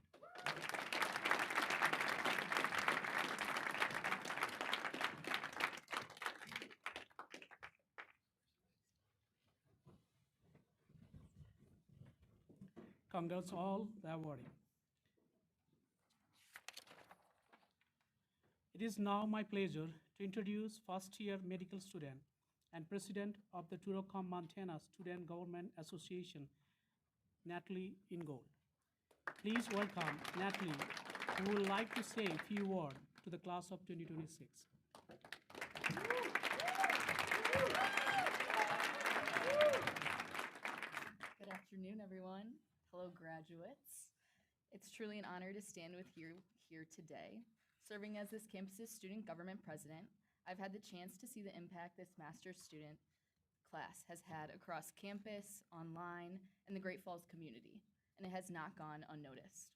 Congrats all the awardee. It is now my pleasure to introduce first-year medical student and president of the Touro, Montana Student Government Association, Natalie Ingold. Please welcome Natalie, who would like to say a few words to the class of 2026. Good afternoon, everyone. Hello, graduates. It's truly an honor to stand with you here today. Serving as this campus's student government president, I've had the chance to see the impact this master's student class has had across campus, online, and the Great Falls community, and it has not gone unnoticed.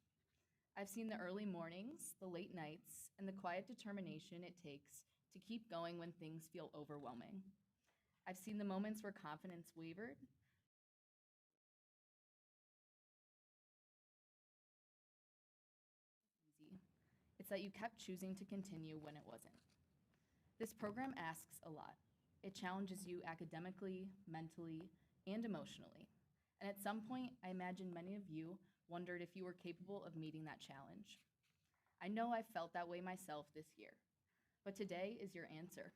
I've seen the early mornings, the late nights, and the quiet determination it takes to keep going when things feel overwhelming. I've seen the moments where confidence wavered, it's that you kept choosing to continue when it wasn't. This program asks a lot. It challenges you academically, mentally, and emotionally. And at some point, I imagine many of you wondered if you were capable of meeting that challenge. I know I felt that way myself this year, but today is your answer.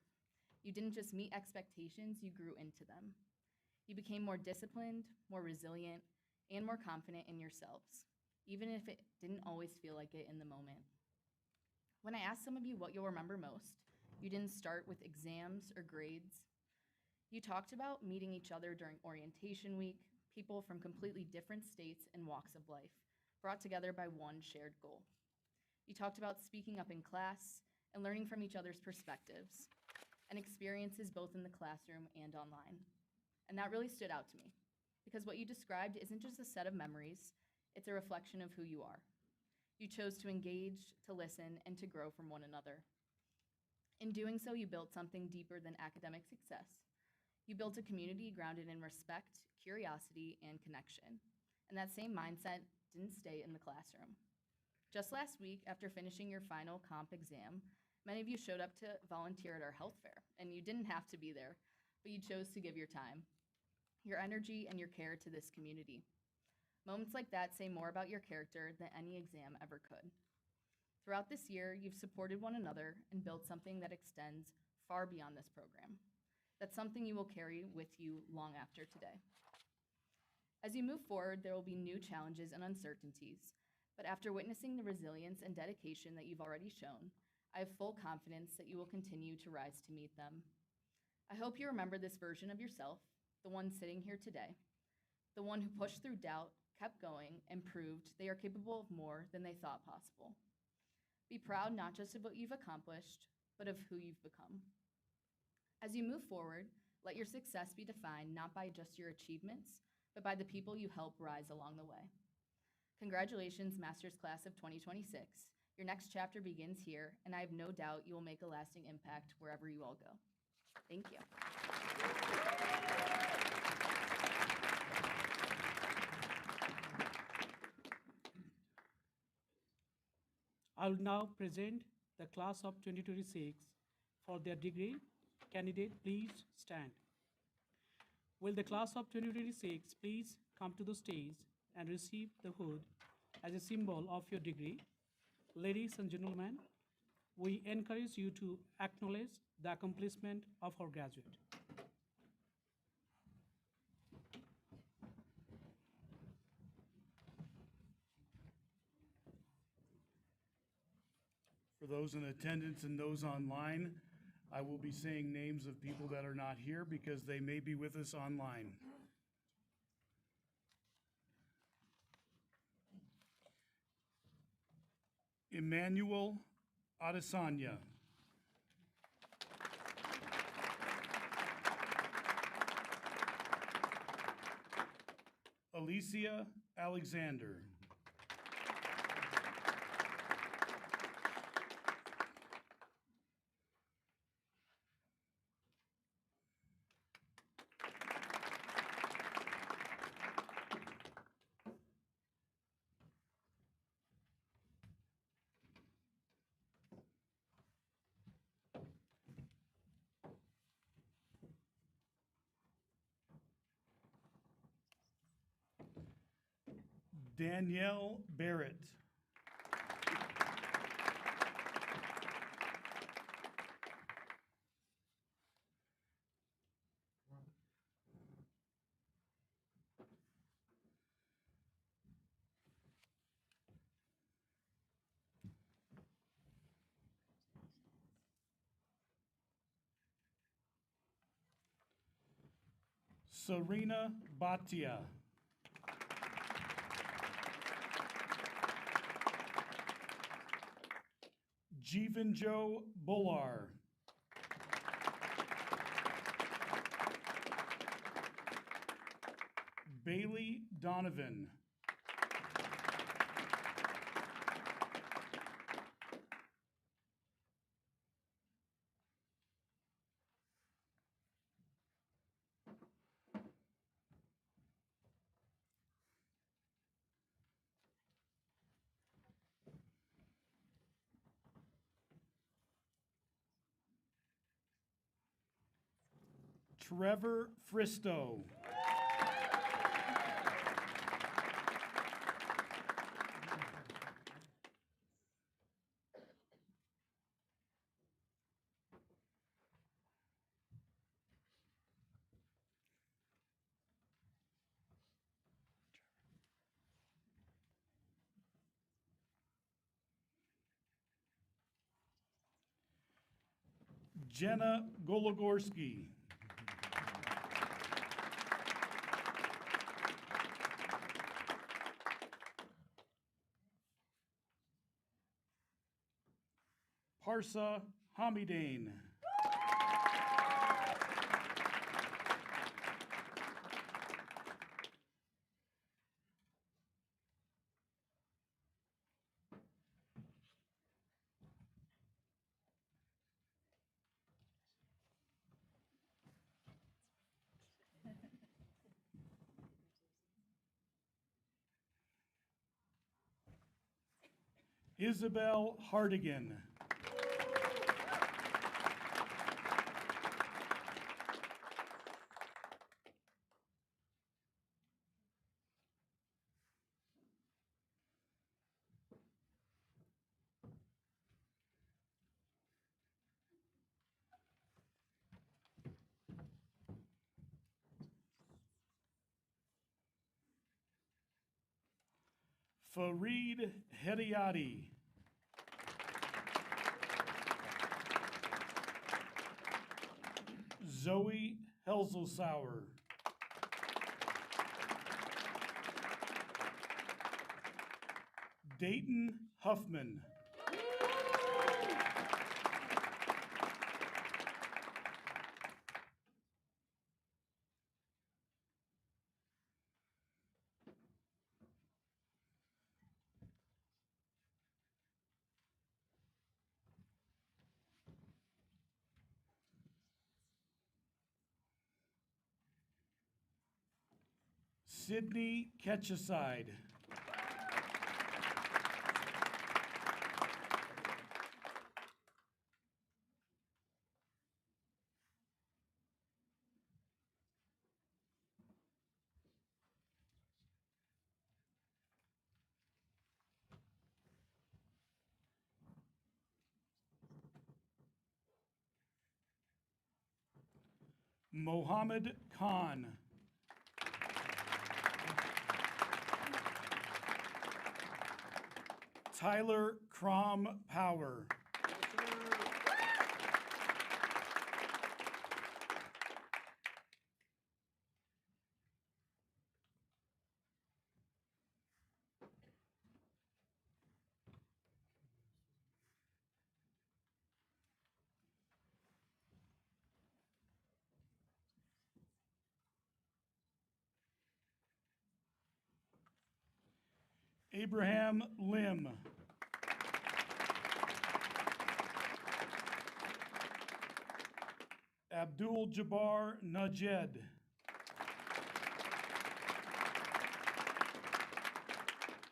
You didn't just meet expectations, you grew into them. You became more disciplined, more resilient, and more confident in yourselves, even if it didn't always feel like it in the moment. When I asked some of you what you'll remember most, you didn't start with exams or grades. You talked about meeting each other during orientation week, people from completely different states and walks of life, brought together by one shared goal. You talked about speaking up in class and learning from each other's perspectives and experiences both in the classroom and online. And that really stood out to me, because what you described isn't just a set of memories, it's a reflection of who you are. You chose to engage, to listen, and to grow from one another. In doing so, you built something deeper than academic success. You built a community grounded in respect, curiosity, and connection. And that same mindset didn't stay in the classroom. Just last week, after finishing your final comp exam, many of you showed up to volunteer at our health fair, and you didn't have to be there, but you chose to give your time, your energy, and your care to this community. Moments like that say more about your character than any exam ever could. Throughout this year, you've supported one another and built something that extends far beyond this program. That's something you will carry with you long after today. As you move forward, there will be new challenges and uncertainties, but after witnessing the resilience and dedication that you've already shown, I have full confidence that you will continue to rise to meet them. I hope you remember this version of yourself, the one sitting here today, the one who pushed through doubt, kept going, and proved they are capable of more than they thought possible. Be proud not just of what you've accomplished, but of who you've become. As you move forward, Let your success be defined not by just your achievements, but by the people you help rise along the way. Congratulations, Master's Class of 2026. Your next chapter begins here, and I have no doubt you will make a lasting impact wherever you all go. Thank you. I will now present the class of 2026 for their degree. Candidate, please stand. Will the class of 2026 please come to the stage and receive the hood as a symbol of your degree? Ladies and gentlemen, we encourage you to acknowledge the accomplishment of our graduate. For those in attendance and those online, I will be saying names of people that are not here because they may be with us online. Emmanuel Adesanya. Alicia Alexander. Danielle Barrett. Serena Bhatia. Jeevanjo Bullar. Bailey Donovan. Trevor Fristow. Jenna Gologorski. Parsa Hamidane. Isabel Hardigan. Fareed Hedayati. Zoe Helselsauer. Dayton Huffman. Sydney Ketcheside. Mohammed Khan. Tyler Crom Power. Abraham Lim. Abdul Jabbar Najed.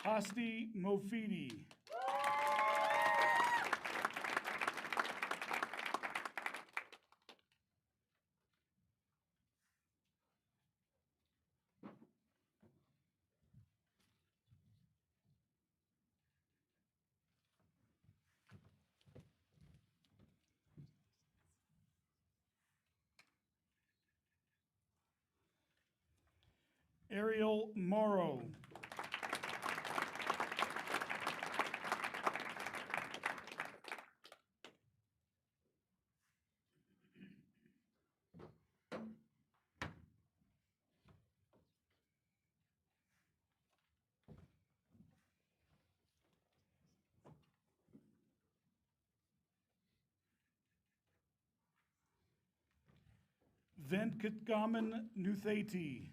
Hasti Mofidi. Ariel Morrow. Venkatgaman Nutheti.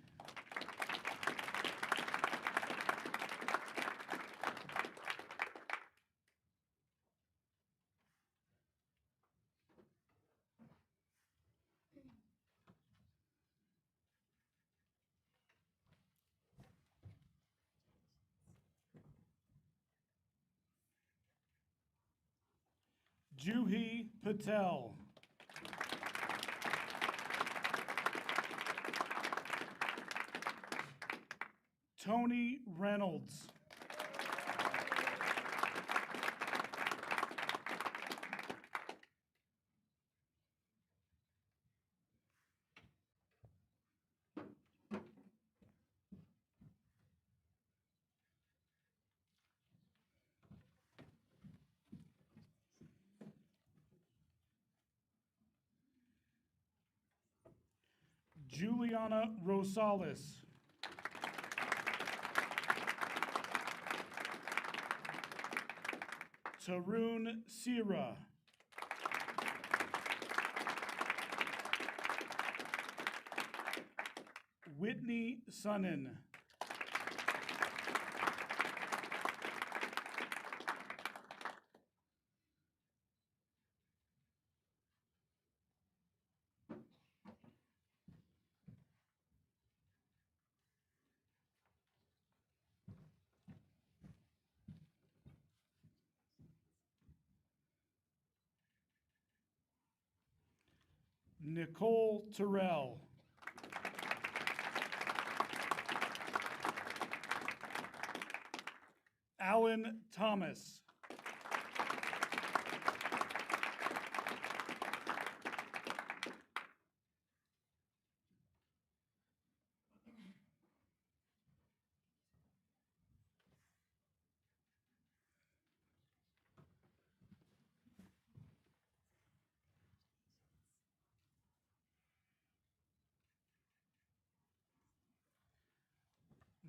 Juhi Patel. Tony Reynolds. Juliana Rosales. Tarun Sira. Whitney Sonnen. Nicole Terrell. Alan Thomas.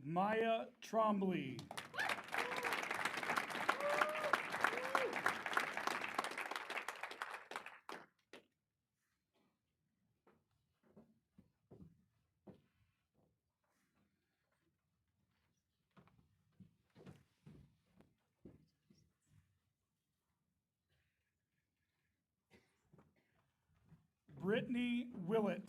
Maya Trombley. Brittany Willett.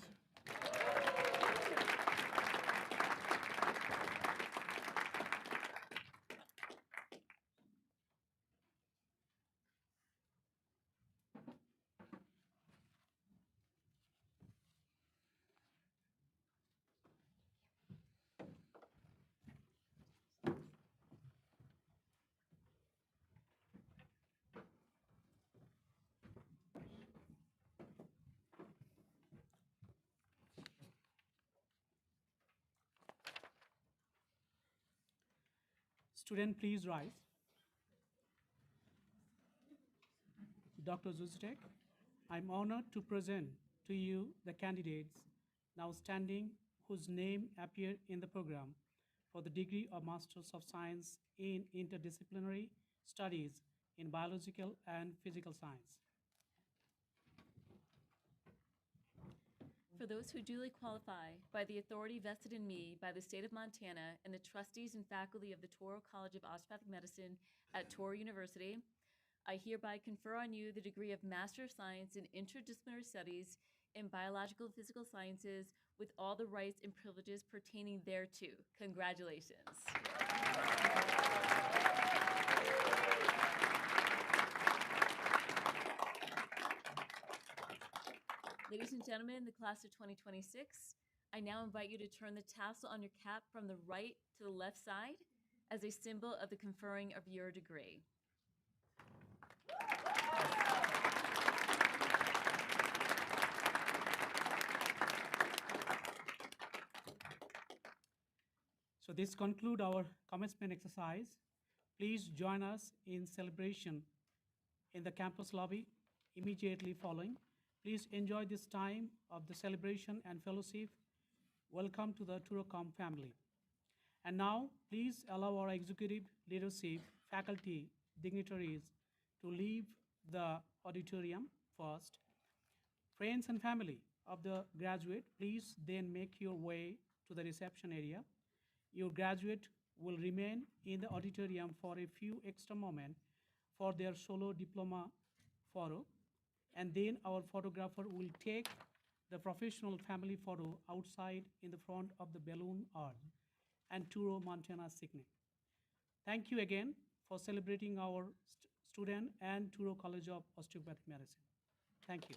Student, please rise. Dr. Zuzitek, I'm honored to present to you the candidates now standing whose name appear in the program for the degree of Masters of Science in Interdisciplinary Studies in Biological and Physical Science. For those who duly qualify by the authority vested in me by the state of Montana and the trustees and faculty of the Touro College of Osteopathic Medicine at Touro University, I hereby confer on you the degree of Master of Science in Interdisciplinary Studies in Biological and Physical Sciences with all the rights and privileges pertaining thereto. Congratulations. Ladies and gentlemen, the class of 2026, I now invite you to turn the tassel on your cap from the right to the left side as a symbol of the conferring of your degree. So this concludes our commencement exercise. Please join us in celebration in the campus lobby immediately following. Please enjoy this time of the celebration and fellowship. Welcome to the TouroCom family. And now, please allow our executive leadership, faculty, dignitaries to leave the auditorium first. Friends and family of the graduate, please then make your way to the reception area. Your graduate will remain in the auditorium for a few extra moments for their solo diploma photo, and then our photographer will take the professional family photo outside in the front of the balloon art and Touro, Montana signet. Thank you again for celebrating our student and Touro College of Osteopathic Medicine. Thank you.